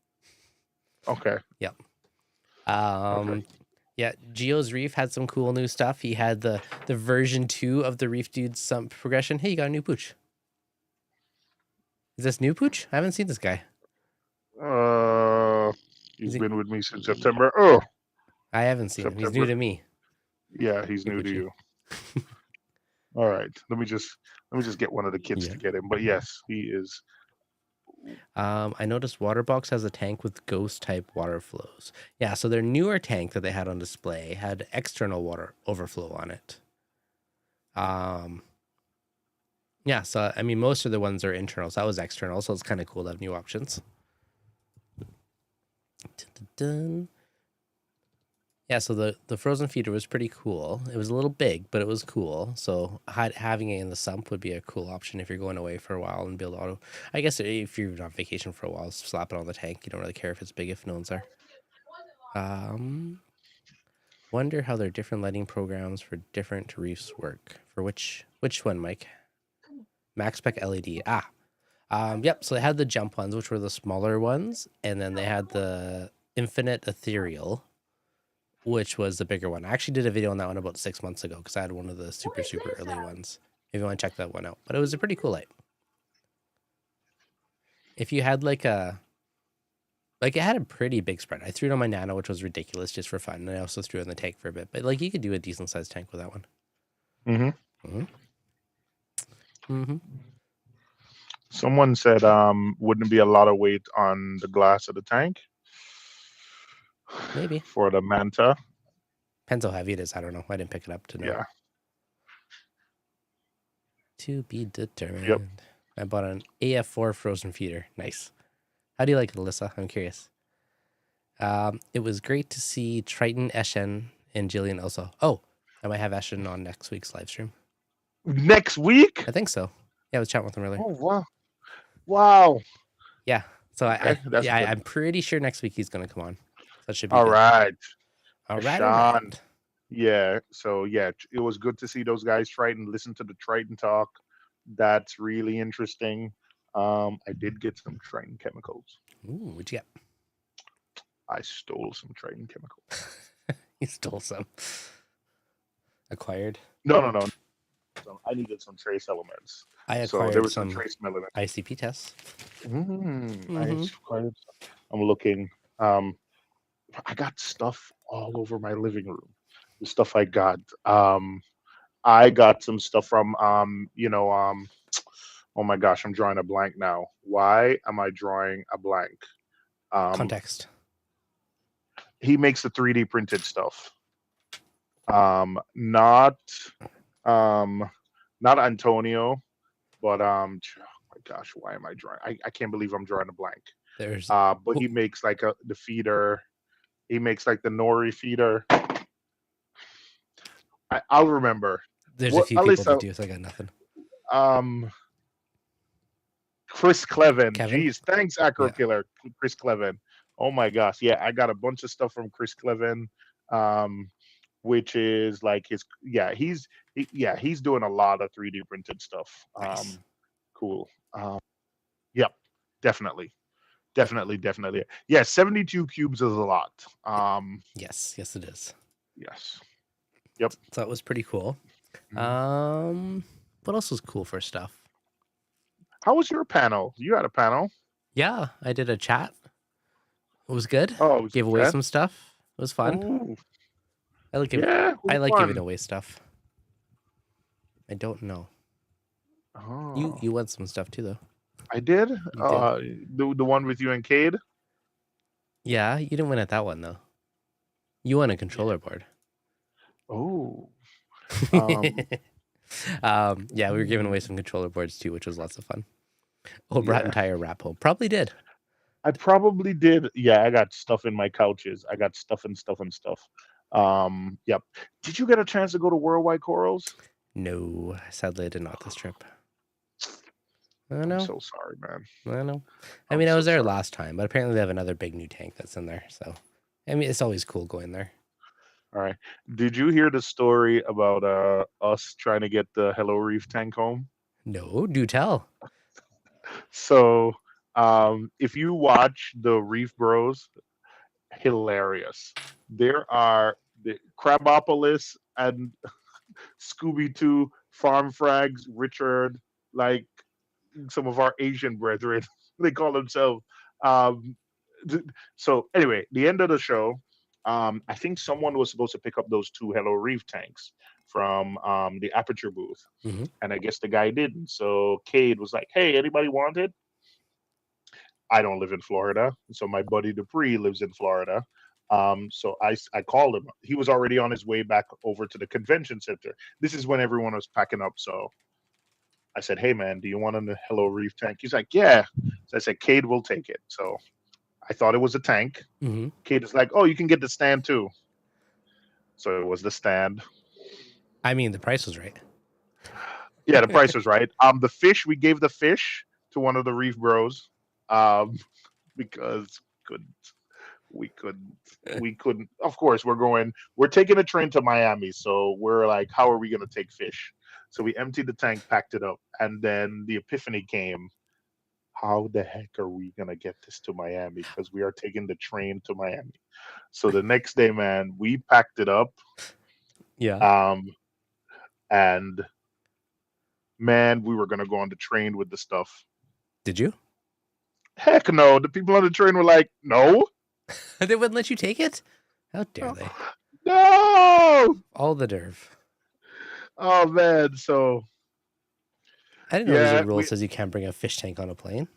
[SPEAKER 2] Okay.
[SPEAKER 1] Yep.
[SPEAKER 2] Okay.
[SPEAKER 1] Yeah, Geo's Reef had some cool new stuff. He had the version 2 of the ReefDudes sump progression. Hey, you got a new pooch. Is this new pooch? I haven't seen this guy.
[SPEAKER 2] He's
[SPEAKER 1] He,
[SPEAKER 2] been with me since September. Oh,
[SPEAKER 1] I haven't seen him. He's new
[SPEAKER 2] September.
[SPEAKER 1] to me.
[SPEAKER 2] Yeah, he's
[SPEAKER 1] Hey,
[SPEAKER 2] new to
[SPEAKER 1] Poochie.
[SPEAKER 2] you. All right. Let me just get one of the kids
[SPEAKER 1] Yeah.
[SPEAKER 2] to get him. But yes, he is.
[SPEAKER 1] I noticed Waterbox has a tank with ghost type water flows. Yeah, so their newer tank that they had on display had external water overflow on it. Yeah, so I mean most of the ones are internal, so that was external, so it's kind of cool to have new options. Dun-dun-dun. Yeah, so the frozen feeder was pretty cool. It was a little big, but it was cool. So having it in the sump would be a cool option if you're going away for a while and build auto. I guess if you're on vacation for a while, slap it on the tank. You don't really care if it's big if no one's there. Wonder how their different lighting programs for different reefs work. For which one, Mike? Maxspect LED. Yep. So they had the jump ones, which were the smaller ones, and then they had the infinite ethereal, which was the bigger one. I actually did a video on that one about 6 months ago because I had one of the super early ones. If you want to check that one out, but it was a pretty cool light. If you had like it had a pretty big spread. I threw it on my Nano, which was ridiculous just for fun. And I also threw it in the tank for a bit, but like you could do a decent sized tank with that one.
[SPEAKER 2] Mm-hmm. Someone said, wouldn't it be a lot of weight on the glass of the tank?
[SPEAKER 1] Maybe.
[SPEAKER 2] For the Manta.
[SPEAKER 1] Depends how heavy it is. I don't know. I didn't pick it up to know.
[SPEAKER 2] Yeah.
[SPEAKER 1] To be determined.
[SPEAKER 2] Yep.
[SPEAKER 1] I bought an AF4 frozen feeder. Nice. How do you like it, Alyssa? I'm curious. It was great to see Triton, Eshen, and Jillian also. Oh, I might have Eshen on next week's live stream.
[SPEAKER 2] Next week?
[SPEAKER 1] I think so. Yeah, I was chatting with him earlier.
[SPEAKER 2] Oh, wow. Wow.
[SPEAKER 1] Yeah. So
[SPEAKER 2] Okay,
[SPEAKER 1] I'm pretty sure next week he's going to come on. That should be
[SPEAKER 2] all
[SPEAKER 1] good.
[SPEAKER 2] right.
[SPEAKER 1] All right.
[SPEAKER 2] Sean. Yeah. So, yeah, it was good to see those guys Triton, listen to the Triton talk. That's really interesting. I did get some Triton chemicals.
[SPEAKER 1] Ooh, what'd you get?
[SPEAKER 2] I stole some Triton chemicals.
[SPEAKER 1] You stole some. Acquired?
[SPEAKER 2] No. I needed some trace elements.
[SPEAKER 1] I acquired
[SPEAKER 2] there was
[SPEAKER 1] some
[SPEAKER 2] trace elements.
[SPEAKER 1] ICP tests.
[SPEAKER 2] I'm looking. I got stuff all over my living room. The stuff I got. I got some stuff from oh my gosh, I'm drawing a blank now. Why am I drawing a blank?
[SPEAKER 1] Context.
[SPEAKER 2] He makes the 3D printed stuff. Not Antonio, but oh my gosh, why am I drawing? I can't believe I'm drawing a blank. But he makes like the feeder. He makes like the nori feeder. I'll remember.
[SPEAKER 1] There's a few people that do, so I got nothing.
[SPEAKER 2] Chris Clevin.
[SPEAKER 1] Kevin?
[SPEAKER 2] Jeez, thanks, Acro Killer. Chris Clevin. Oh my gosh, yeah, I got a bunch of stuff from Chris Clevin, which is like he's doing a lot of 3D printed stuff.
[SPEAKER 1] Nice.
[SPEAKER 2] Cool. Yep, definitely. Yeah, 72 cubes is a lot.
[SPEAKER 1] Yes, it is.
[SPEAKER 2] Yes. Yep.
[SPEAKER 1] So that was pretty cool. What else was cool for stuff?
[SPEAKER 2] How was your panel? You had a panel.
[SPEAKER 1] Yeah, I did a chat. It was good.
[SPEAKER 2] Oh,
[SPEAKER 1] Gave away some stuff. It was fun.
[SPEAKER 2] Oh,
[SPEAKER 1] I like
[SPEAKER 2] yeah.
[SPEAKER 1] I like giving
[SPEAKER 2] Fun.
[SPEAKER 1] away stuff. I don't know.
[SPEAKER 2] Oh,
[SPEAKER 1] You won some stuff too, though.
[SPEAKER 2] I did.
[SPEAKER 1] You did.
[SPEAKER 2] The one with you and Cade.
[SPEAKER 1] Yeah, you didn't win at that one though. You won a controller board.
[SPEAKER 2] Oh. Um.
[SPEAKER 1] Yeah, we were giving away some controller boards too, which was lots of fun. Oh, brought
[SPEAKER 2] Yeah.
[SPEAKER 1] entire wrap home. Probably did.
[SPEAKER 2] I probably did. Yeah, I got stuff in my couches. I got stuff and stuff and stuff. Yep. Did you get a chance to go to Worldwide Corals?
[SPEAKER 1] No, sadly, I did not this trip. I
[SPEAKER 2] I'm
[SPEAKER 1] know.
[SPEAKER 2] so sorry, man.
[SPEAKER 1] I know. I mean, I was there last time, but apparently they have another big new tank that's in there. So, I mean, it's always cool going there.
[SPEAKER 2] All right. Did you hear the story about us trying to get the Hello Reef tank home?
[SPEAKER 1] No, do tell.
[SPEAKER 2] So, if you watch the Reef Bros, hilarious. There are the Crabopolis and Scooby Doo, Farm Frags, Richard, like some of our Asian brethren, they call themselves. Um, so anyway, the end of the show, I think someone was supposed to pick up those two Hello Reef tanks from the Aperture booth, and I guess the guy didn't. So Cade was like, "Hey, anybody want it?" I don't live in Florida, so my buddy Dupree lives in Florida. So I called him. He was already on his way back over to the convention center. This is when everyone was packing up. So I said, "Hey man, do you want a Hello Reef tank?" He's like, "Yeah." So I said, "Cade will take it." So I thought it was a tank. Cade is like, "Oh, you can get the stand too." So it was the stand.
[SPEAKER 1] I mean, the price was right.
[SPEAKER 2] Yeah, the price was right. The fish, we gave the fish to one of the Reef Bros, because we couldn't. Of course, we're taking a train to Miami, so we're like, how are we gonna take fish? So we emptied the tank, packed it up, and then the epiphany came. How the heck are we gonna get this to Miami? Because we are taking the train to Miami. So the next day, man, we packed it up.
[SPEAKER 1] Yeah.
[SPEAKER 2] And man, we were gonna go on the train with the stuff.
[SPEAKER 1] Did you?
[SPEAKER 2] Heck no. The people on the train were like, no.
[SPEAKER 1] They wouldn't let you take it? How dare they?
[SPEAKER 2] No.
[SPEAKER 1] All the nerve.
[SPEAKER 2] Oh man. So
[SPEAKER 1] I didn't know there's a rule that says you can't bring a fish tank on a plane.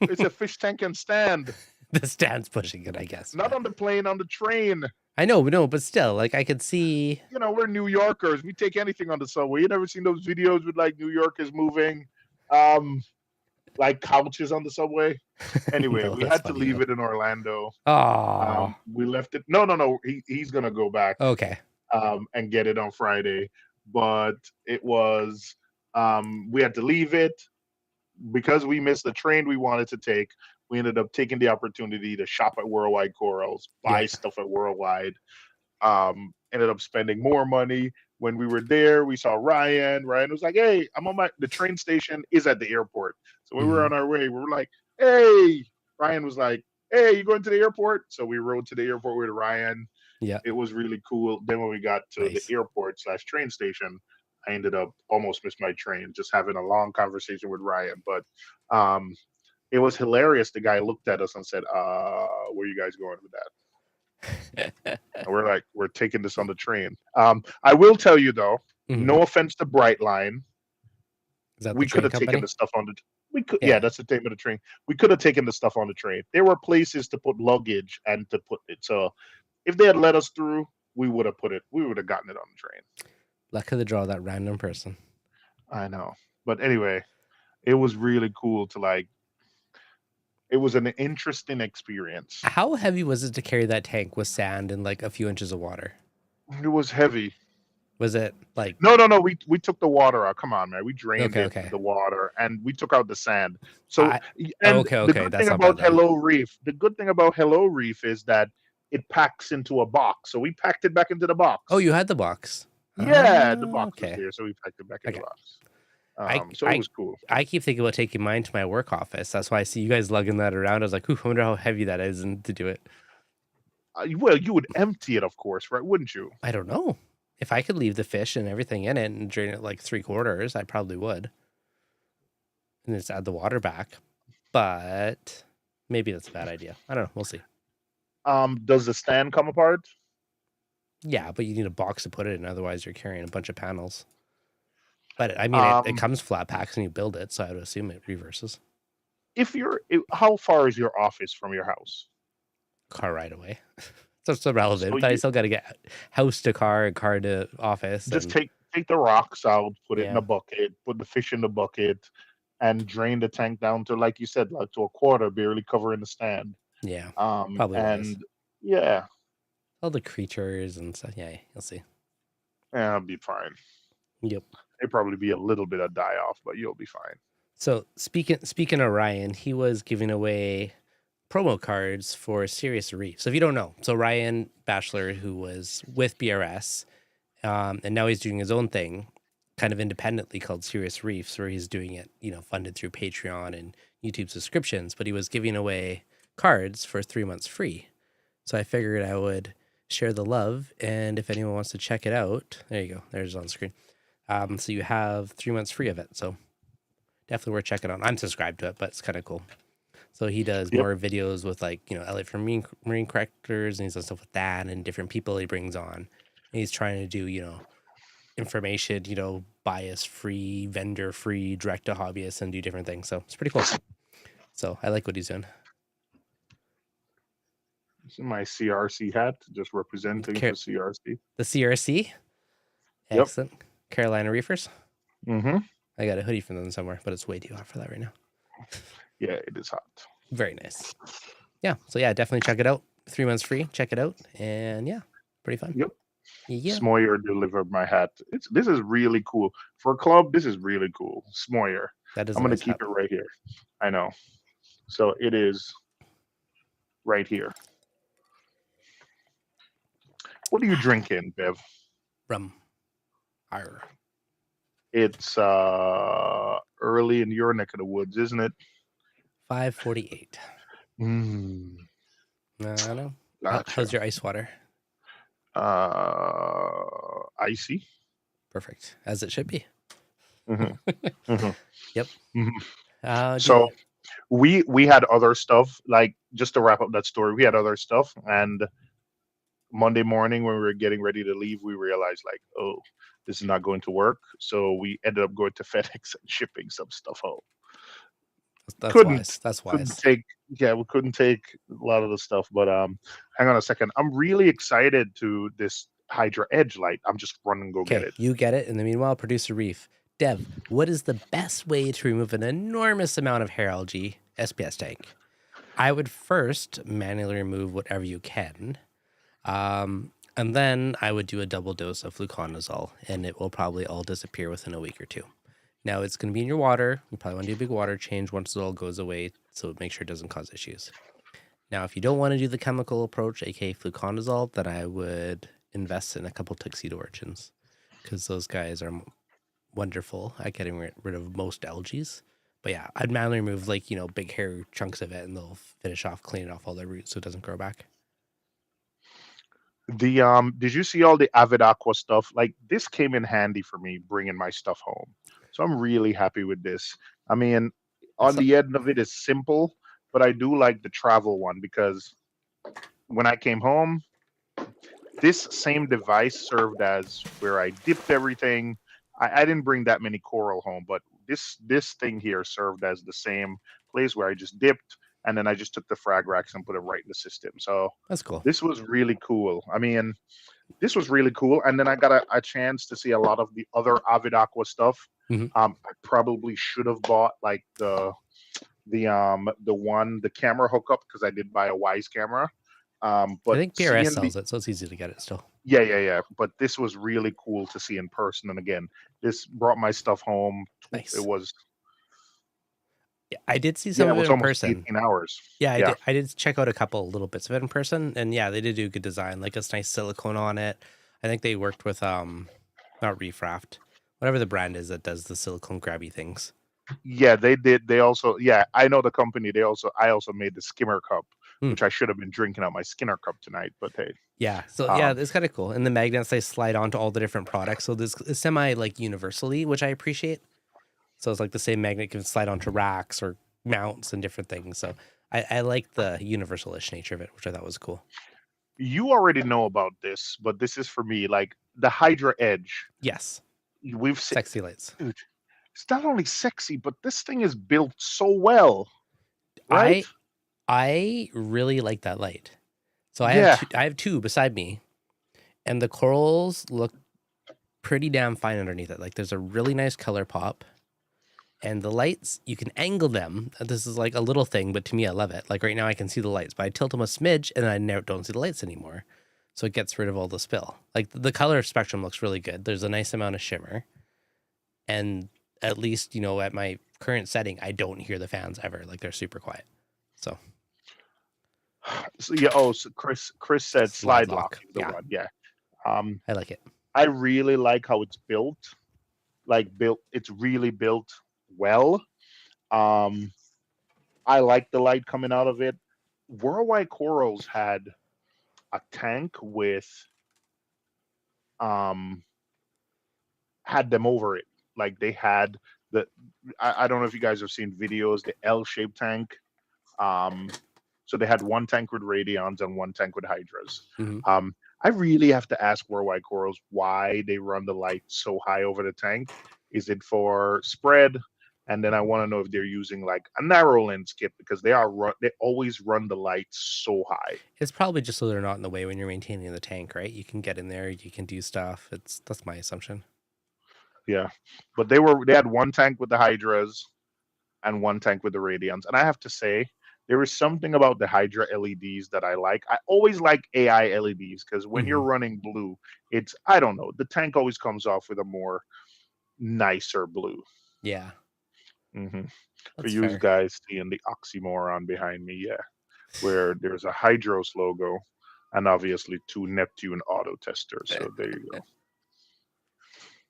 [SPEAKER 2] It's a fish tank and stand.
[SPEAKER 1] The stand's pushing it, I guess.
[SPEAKER 2] Not on the plane, on the train.
[SPEAKER 1] I know, but still, like I could see.
[SPEAKER 2] You know, we're New Yorkers. We take anything on the subway. You never seen those videos with like New Yorkers moving, like couches on the subway? Anyway,
[SPEAKER 1] No,
[SPEAKER 2] we had to leave it in Orlando.
[SPEAKER 1] Oh.
[SPEAKER 2] We left it. No. He's gonna go back.
[SPEAKER 1] Okay.
[SPEAKER 2] And get it on Friday. But it was we had to leave it because we missed the train we wanted to take. We ended up taking the opportunity to shop at Worldwide Corals, buy stuff at Worldwide. Ended up spending more money. When we were there, we saw Ryan. Ryan was like, "Hey, I'm on the train station is at the airport." So when we were on our way, we were like, "Hey." Ryan was like, "Hey, you going to the airport?" So we rode to the airport with Ryan.
[SPEAKER 1] Yeah.
[SPEAKER 2] It was really cool. Then when we got to the airport / train station, I ended up almost missed my train, just having a long conversation with Ryan. But it was hilarious. The guy looked at us and said, where are you guys going with that? And we're like, we're taking this on the train. I will tell you though, no offense to Brightline. We could have taken the stuff on the yeah, that's the name of the train. We could have taken the stuff on the train. There were places to put luggage and to put it. So if they had let us through, we would have gotten it on the train.
[SPEAKER 1] Luck of the draw, that random person.
[SPEAKER 2] I know. But anyway, it was really cool to it was an interesting experience.
[SPEAKER 1] How heavy was it to carry that tank with sand and like a few inches of water?
[SPEAKER 2] It was heavy.
[SPEAKER 1] Was it like
[SPEAKER 2] No, we took the water out. Come on, man. We drained the water and we took out the sand. So the good thing about Hello Reef, is that it packs into a box. So we packed it back into the box.
[SPEAKER 1] Oh, you had the box.
[SPEAKER 2] Yeah, the box was there, so we packed it back in the box. So it was cool.
[SPEAKER 1] I keep thinking about taking mine to my work office. That's why I see you guys lugging that around. I was like, I wonder how heavy that is and to do it.
[SPEAKER 2] Well, you would empty it, of course, right? Wouldn't you?
[SPEAKER 1] I don't know. If I could leave the fish and everything in it and drain it like 3/4, I probably would. And just add the water back. But maybe that's a bad idea. I don't know. We'll see.
[SPEAKER 2] Does the stand come apart?
[SPEAKER 1] Yeah, but you need a box to put it in. Otherwise, you're carrying a bunch of panels. But I mean, it
[SPEAKER 2] Um,
[SPEAKER 1] comes flat packs and you build it, so I would assume it reverses.
[SPEAKER 2] how far is your office from your house?
[SPEAKER 1] Car right away. So it's
[SPEAKER 2] So
[SPEAKER 1] irrelevant, but I
[SPEAKER 2] you
[SPEAKER 1] still got to get house to car, car to office,
[SPEAKER 2] just
[SPEAKER 1] and
[SPEAKER 2] take the rocks out, put it in
[SPEAKER 1] yeah,
[SPEAKER 2] a bucket, put the fish in the bucket, and drain the tank down to, like you said, like to a quarter, barely covering the stand.
[SPEAKER 1] yeah, probably wise.
[SPEAKER 2] And yeah,
[SPEAKER 1] All the creatures and stuff. Yeah, you'll see.
[SPEAKER 2] yeah, I'll be fine.
[SPEAKER 1] Yep.
[SPEAKER 2] There'd probably be a little bit of die off, but you'll be fine.
[SPEAKER 1] So speaking of Ryan, he was giving away promo cards for Serious Reef. So if you don't know, so Ryan Bachelor, who was with BRS, and now he's doing his own thing, kind of independently called Serious Reefs, where he's doing it, funded through Patreon and YouTube subscriptions. But he was giving away cards for 3 months free. So I figured I would share the love, and if anyone wants to check it out, there you go. There's on screen. So you have 3 months free of it. So definitely worth checking out. I'm subscribed to it, but it's kind of cool. So he does
[SPEAKER 2] Yep.
[SPEAKER 1] more videos with Elliot from Marine Correctors, and he's done stuff with that and different people he brings on. And he's trying to do, information, bias free, vendor free, direct to hobbyists and do different things. So it's pretty cool. So I like what he's doing.
[SPEAKER 2] This is my CRC hat, just representing for CRC.
[SPEAKER 1] The CRC?
[SPEAKER 2] Yep.
[SPEAKER 1] Excellent. Carolina Reefers?
[SPEAKER 2] Mm-hmm.
[SPEAKER 1] I got a hoodie from them somewhere, but it's way too hot for that right now.
[SPEAKER 2] Yeah, it is hot.
[SPEAKER 1] Very nice. Yeah. So yeah, definitely check it out. 3 months free. Check it out. And yeah, pretty fun.
[SPEAKER 2] Yep.
[SPEAKER 1] Yeah.
[SPEAKER 2] Smoyer delivered my hat. This is really cool. For a club, this is really cool. Smoyer.
[SPEAKER 1] That is
[SPEAKER 2] I'm gonna keep it right here. I know. So it is right here. What are you drinking, Bev?
[SPEAKER 1] Rum. Arr.
[SPEAKER 2] It's early in your neck of the woods, isn't it?
[SPEAKER 1] 5:48.
[SPEAKER 2] Mm.
[SPEAKER 1] I don't know.
[SPEAKER 2] Gotcha.
[SPEAKER 1] How's your ice water?
[SPEAKER 2] Icy.
[SPEAKER 1] Perfect, as it should be.
[SPEAKER 2] Mm-hmm. Mm-hmm.
[SPEAKER 1] Yep.
[SPEAKER 2] Mm-hmm. So we had other stuff, like, just to wrap up that story, we had other stuff, and Monday morning when we were getting ready to leave, we realized, like, oh, this is not going to work. So we ended up going to FedEx and shipping some stuff home.
[SPEAKER 1] That's wise. That's wise.
[SPEAKER 2] We couldn't take a lot of the stuff, but hang on a second. I'm really excited to this Hydra Edge light. I'm just running and go get it.
[SPEAKER 1] You get it. In the meanwhile, producer Reef, Dev, what is the best way to remove an enormous amount of hair algae SPS tank? I would first manually remove whatever you can. And then I would do a double dose of fluconazole, and it will probably all disappear within a week or two. Now it's going to be in your water. You probably want to do a big water change once it all goes away, so make sure it doesn't cause issues. Now, if you don't want to do the chemical approach, aka fluconazole, then I would invest in a couple tuxedo urchins, because those guys are wonderful at getting rid of most algae. But yeah, I'd manually remove big hair chunks of it, and they'll finish off cleaning off all their roots so it doesn't grow back.
[SPEAKER 2] Did you see all the Avid Aqua stuff? Like, this came in handy for me bringing my stuff home. So I'm really happy with this. I mean, on the end of it is simple, but I do like the travel one, because when I came home, this same device served as where I dipped everything. I didn't bring that many coral home, but this thing here served as the same place where I just dipped, and then I just took the frag racks and put it right in the system. So
[SPEAKER 1] that's cool.
[SPEAKER 2] This was really cool. I mean, this was really cool. And then I got a chance to see a lot of the other Avid Aqua stuff.
[SPEAKER 1] Mm-hmm.
[SPEAKER 2] I probably should have bought like the camera hookup, because I did buy a Wise camera. But
[SPEAKER 1] I think PRS sells it, so it's easy to get it still.
[SPEAKER 2] Yeah. But this was really cool to see in person. And again, this brought my stuff home.
[SPEAKER 1] Nice.
[SPEAKER 2] It was.
[SPEAKER 1] Yeah, I did see some of it in person.
[SPEAKER 2] 18 hours.
[SPEAKER 1] Yeah, I did check out a couple little bits of it in person, and yeah, they did do good design. Like, it's nice silicone on it. I think they worked with not Reef Raft, whatever the brand is that does the silicone grabby things.
[SPEAKER 2] Yeah, they did. They also, I know the company. I also made the skimmer cup, which I should have been drinking out my Skinner cup tonight. But hey.
[SPEAKER 1] Yeah, so yeah, it's kind of cool. And the magnets, they slide onto all the different products, so this is semi universally, which I appreciate. So it's like the same magnet can slide onto racks or mounts and different things. So I like the universal-ish nature of it, which I thought was cool.
[SPEAKER 2] You already know about this, but this is for me. Like the Hydra Edge,
[SPEAKER 1] Yes,
[SPEAKER 2] we've seen,
[SPEAKER 1] sexy lights.
[SPEAKER 2] dude. It's not only sexy, but this thing is built so well, right?
[SPEAKER 1] I I really like that light. So
[SPEAKER 2] Yeah.
[SPEAKER 1] I have two beside me, and the corals look pretty damn fine underneath it. Like there's a really nice color pop. And the lights, you can angle them. This is like a little thing, but to me, I love it. Like right now, I can see the lights, but I tilt them a smidge, and then I never don't see the lights anymore. So it gets rid of all the spill. Like the color spectrum looks really good. There's a nice amount of shimmer, and at least at my current setting, I don't hear the fans ever. Like they're super quiet. So
[SPEAKER 2] So yeah. Oh, so Chris said
[SPEAKER 1] slide
[SPEAKER 2] slide lock
[SPEAKER 1] lock,
[SPEAKER 2] is the
[SPEAKER 1] yeah,
[SPEAKER 2] one. Yeah. Um,
[SPEAKER 1] I like it.
[SPEAKER 2] I really like how it's built. Like built, it's really built well. Um, I like the light coming out of it. Worldwide Corals a tank with um had them over it. Like they had the I don't know if you guys have seen videos, the L-shaped tank. Um, so they had one tank with radions and one tank with hydras.
[SPEAKER 1] Hmm.
[SPEAKER 2] I really have to ask Worldwide Corals why they run the light so high over the tank. Is it for spread? And then I want to know if they're using like a narrow lens kit because they always run the light so high.
[SPEAKER 1] It's probably just so they're not in the way when you're maintaining the tank, right? You can get in there, you can do stuff. That's my assumption.
[SPEAKER 2] Yeah, but they had one tank with the hydras and one tank with the radians, and I have to say there is something about the Hydra LEDs that I like. I always like AI LEDs because when you're
[SPEAKER 1] Hmm.
[SPEAKER 2] running blue, it's I don't know, the tank always comes off with a more nicer blue.
[SPEAKER 1] Yeah,
[SPEAKER 2] Hmm. For
[SPEAKER 1] that's
[SPEAKER 2] you
[SPEAKER 1] fair.
[SPEAKER 2] guys seeing the oxymoron behind me, yeah, where there's a Hydros logo and obviously two Neptune auto testers. So there you go.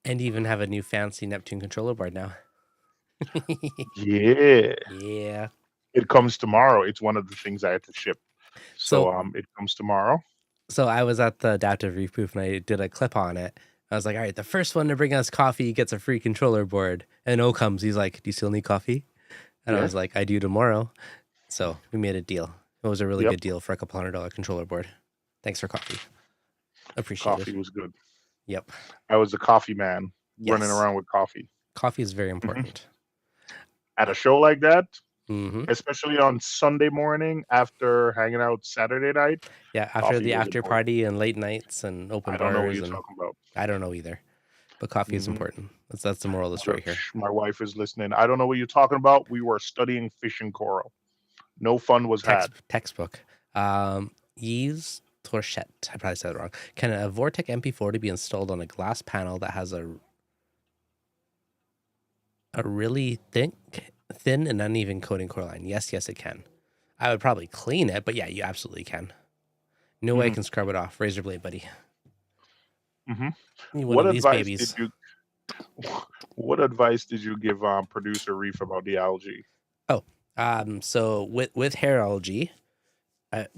[SPEAKER 1] And even have a new fancy Neptune controller board now.
[SPEAKER 2] Yeah,
[SPEAKER 1] Yeah.
[SPEAKER 2] it comes tomorrow. It's one of the things I had to ship. So
[SPEAKER 1] So
[SPEAKER 2] it comes tomorrow.
[SPEAKER 1] so I was at the Adaptive Reef booth and I did a clip on it. I was like, all right, the first one to bring us coffee gets a free controller board. And O comes, he's like, do you still need coffee? And I
[SPEAKER 2] Yeah.
[SPEAKER 1] was like, I do tomorrow. So we made a deal. It was a really
[SPEAKER 2] Yep.
[SPEAKER 1] good deal for a couple $100 controller board. Thanks for coffee. Appreciate it.
[SPEAKER 2] Coffee was good.
[SPEAKER 1] Yep.
[SPEAKER 2] I was a coffee man running
[SPEAKER 1] Yes.
[SPEAKER 2] around with coffee.
[SPEAKER 1] Coffee is very
[SPEAKER 2] Hmm.
[SPEAKER 1] important.
[SPEAKER 2] At a show like that,
[SPEAKER 1] Hmm.
[SPEAKER 2] especially on Sunday morning after hanging out Saturday night,
[SPEAKER 1] Yeah. After
[SPEAKER 2] coffee
[SPEAKER 1] the
[SPEAKER 2] was
[SPEAKER 1] after
[SPEAKER 2] important.
[SPEAKER 1] party and late nights and open
[SPEAKER 2] I don't know what
[SPEAKER 1] bars,
[SPEAKER 2] you're
[SPEAKER 1] and
[SPEAKER 2] talking about.
[SPEAKER 1] I don't know either, but coffee is
[SPEAKER 2] Hmm.
[SPEAKER 1] important. That's the moral of the story here.
[SPEAKER 2] My wife is listening. I don't know what you're talking about. We were studying fishing coral. No fun was had.
[SPEAKER 1] Textbook. Yves Torchette, I probably said it wrong. Can a Vortec MP40 be installed on a glass panel that has a really thin and uneven coating core line? Yes, it can. I would probably clean it, but yeah, you absolutely can. No way I
[SPEAKER 2] Hmm.
[SPEAKER 1] can scrub it off. Razor blade, buddy.
[SPEAKER 2] Hmm.
[SPEAKER 1] You one
[SPEAKER 2] What
[SPEAKER 1] of these
[SPEAKER 2] advice did
[SPEAKER 1] babies.
[SPEAKER 2] you? What advice did you give producer Reef about the algae?
[SPEAKER 1] Oh, so with hair algae,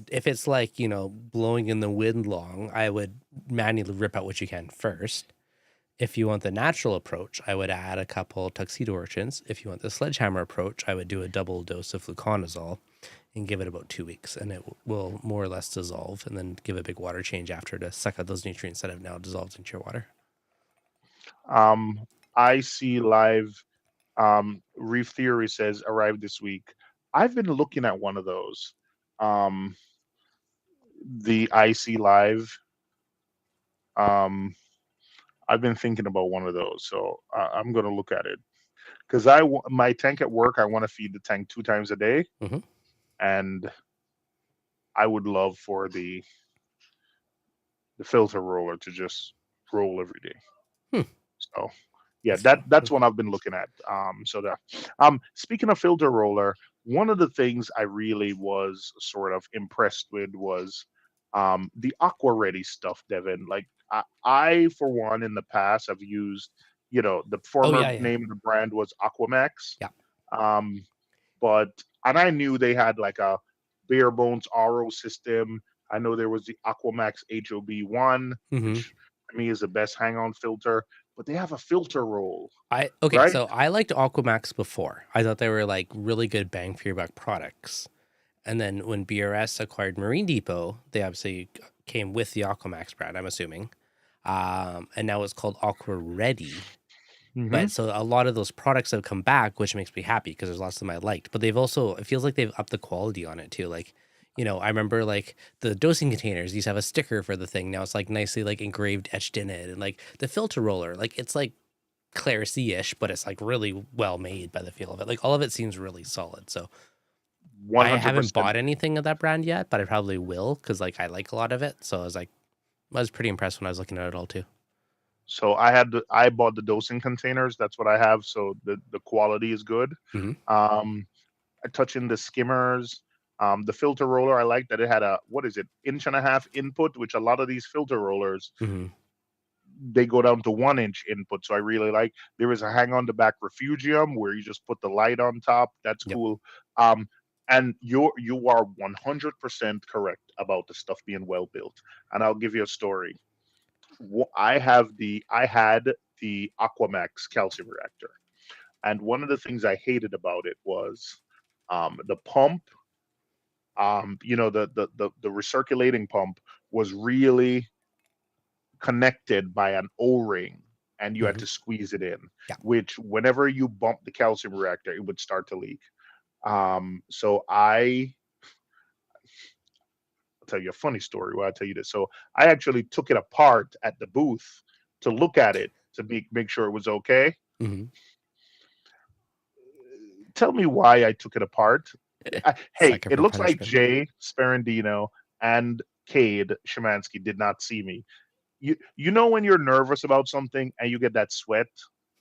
[SPEAKER 1] if it's like blowing in the wind long, I would manually rip out what you can first. If you want the natural approach, I would add a couple tuxedo urchins. If you want the sledgehammer approach, I would do a double dose of fluconazole and give it about 2 weeks, and it will more or less dissolve, and then give a big water change after to suck out those nutrients that have now dissolved into your water.
[SPEAKER 2] Um, I see live. Reef Theory says arrived this week. I've been looking at one of those. Um, the IC Live. Um, I've been thinking about one of those, so I'm gonna look at it because my tank at work. I want to feed the tank 2 times a day,
[SPEAKER 1] Hmm.
[SPEAKER 2] and I would love for the filter roller to just roll every day.
[SPEAKER 1] Hmm.
[SPEAKER 2] So yeah,
[SPEAKER 1] That's
[SPEAKER 2] that's what I've been looking at. So that speaking of filter roller, one of the things I really was sort of impressed with was the Aqua Ready stuff, Devin. Like for one in the past have used, the
[SPEAKER 1] oh
[SPEAKER 2] former
[SPEAKER 1] yeah.
[SPEAKER 2] name of the brand was Aquamax.
[SPEAKER 1] Yeah.
[SPEAKER 2] Um, but and I knew they had like a bare bones RO system. I know there was the Aquamax HOB1,
[SPEAKER 1] Hmm.
[SPEAKER 2] which to me is the best hang on filter, but they have a filter roll,
[SPEAKER 1] Okay,
[SPEAKER 2] right?
[SPEAKER 1] so I liked Aquamax before. I thought they were like really good bang for your buck products. And then when BRS acquired Marine Depot, they obviously came with the Aquamax brand, I'm assuming. And now it's called Aqua Ready.
[SPEAKER 2] Hmm.
[SPEAKER 1] But so a lot of those products have come back, which makes me happy because there's lots of them I liked. But they've also, it feels like they've upped the quality on it too. Like, I remember like the dosing containers used to have a sticker for the thing. Now it's like nicely like engraved, etched in it. And like the filter roller, like it's like Clarisy-ish, but it's like really well made by the feel of it. Like all of it seems really solid. So I haven't
[SPEAKER 2] 100%.
[SPEAKER 1] bought anything of that brand yet, but I probably will because like I like a lot of it. So I was pretty impressed when I was looking at it all too.
[SPEAKER 2] So I bought the dosing containers. That's what I have. So the quality is good.
[SPEAKER 1] Hmm.
[SPEAKER 2] Um, I touch in the skimmers. The filter roller, I like that it had a, what is it, inch and a half input, which a lot of these filter rollers,
[SPEAKER 1] Hmm.
[SPEAKER 2] they go down to 1 inch input. So I really like, there is a hang on the back refugium where you just put the light on top. That's
[SPEAKER 1] Yep.
[SPEAKER 2] cool. And you are 100% correct about the stuff being well built. And I'll give you a story. I had the Aquamax calcium reactor, and one of the things I hated about it was the pump. The recirculating pump was really connected by an O-ring, and you had
[SPEAKER 1] Hmm.
[SPEAKER 2] to squeeze it in.
[SPEAKER 1] Yeah.
[SPEAKER 2] Which, whenever you bump the calcium reactor, it would start to leak. So I'll tell you a funny story while I tell you this. So I actually took it apart at the booth to look at it to make sure it was okay.
[SPEAKER 1] Hmm.
[SPEAKER 2] Tell me why I took it apart. Hey,
[SPEAKER 1] Sucker
[SPEAKER 2] it
[SPEAKER 1] for
[SPEAKER 2] looks like
[SPEAKER 1] punishment.
[SPEAKER 2] Jay Sperandino and Cade Szymanski did not see me. You know when you're nervous about something and you get that sweat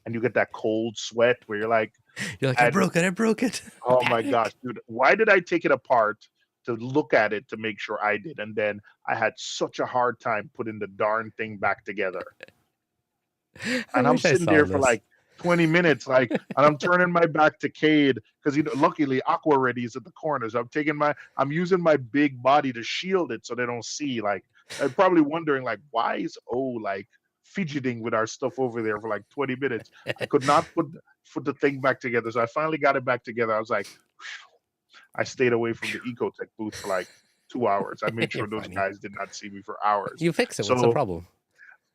[SPEAKER 2] and you get that cold sweat where you're like,
[SPEAKER 1] You're like, I
[SPEAKER 2] and
[SPEAKER 1] broke it. I broke it.
[SPEAKER 2] oh my
[SPEAKER 1] Panic.
[SPEAKER 2] gosh, dude, why did I take it apart to look at it to make sure I did? And then I had such a hard time putting the darn thing back together.
[SPEAKER 1] I
[SPEAKER 2] And I'm
[SPEAKER 1] wish I
[SPEAKER 2] sitting
[SPEAKER 1] saw
[SPEAKER 2] there for
[SPEAKER 1] this.
[SPEAKER 2] like 20 minutes, like, and I'm turning my back to Cade because luckily Aqua Ready is at the corners. I'm using my big body to shield it so they don't see. Like, they're probably wondering, like, why is like fidgeting with our stuff over there for like 20 minutes? I could not put the thing back together, so I finally got it back together. I was like, I stayed away from the Ecotech booth for like 2 hours. I made
[SPEAKER 1] You're
[SPEAKER 2] sure those
[SPEAKER 1] funny.
[SPEAKER 2] guys did not see me for hours.
[SPEAKER 1] You fix it. What's the
[SPEAKER 2] So
[SPEAKER 1] problem?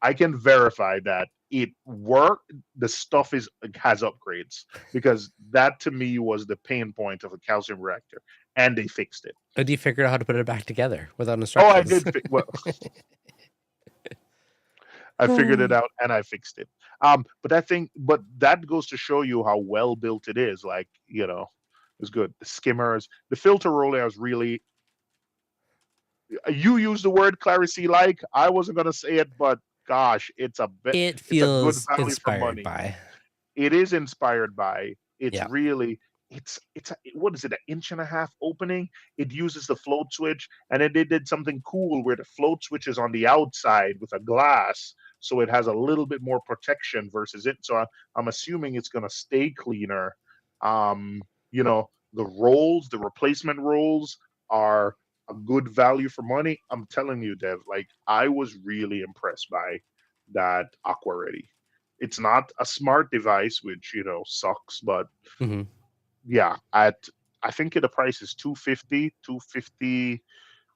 [SPEAKER 2] I can verify that it worked. The stuff has upgrades, because that to me was the pain point of a calcium reactor, and they fixed it.
[SPEAKER 1] Or do you figure out how to put it back together without
[SPEAKER 2] Oh, I
[SPEAKER 1] instructions?
[SPEAKER 2] did. Well, I figured it out and I fixed it. But that goes to show you how well built it is. Like, it's good. The skimmers, the filter roller is really. You use the word Clarisy, like I wasn't gonna say it, but gosh,
[SPEAKER 1] It
[SPEAKER 2] it's a good
[SPEAKER 1] feels
[SPEAKER 2] value for
[SPEAKER 1] inspired
[SPEAKER 2] money.
[SPEAKER 1] by.
[SPEAKER 2] It is inspired by. It's
[SPEAKER 1] Yeah.
[SPEAKER 2] really what is it, an inch and a half opening? It uses the float switch, and then they did something cool where the float switch is on the outside with a glass, so it has a little bit more protection versus it. So I'm assuming it's going to stay cleaner. Um, the replacement rolls are a good value for money. I'm telling you, Dev, like I was really impressed by that Aqua Ready. It's not a smart device, which sucks, but
[SPEAKER 1] Hmm.
[SPEAKER 2] yeah, I think the price is 250, 250.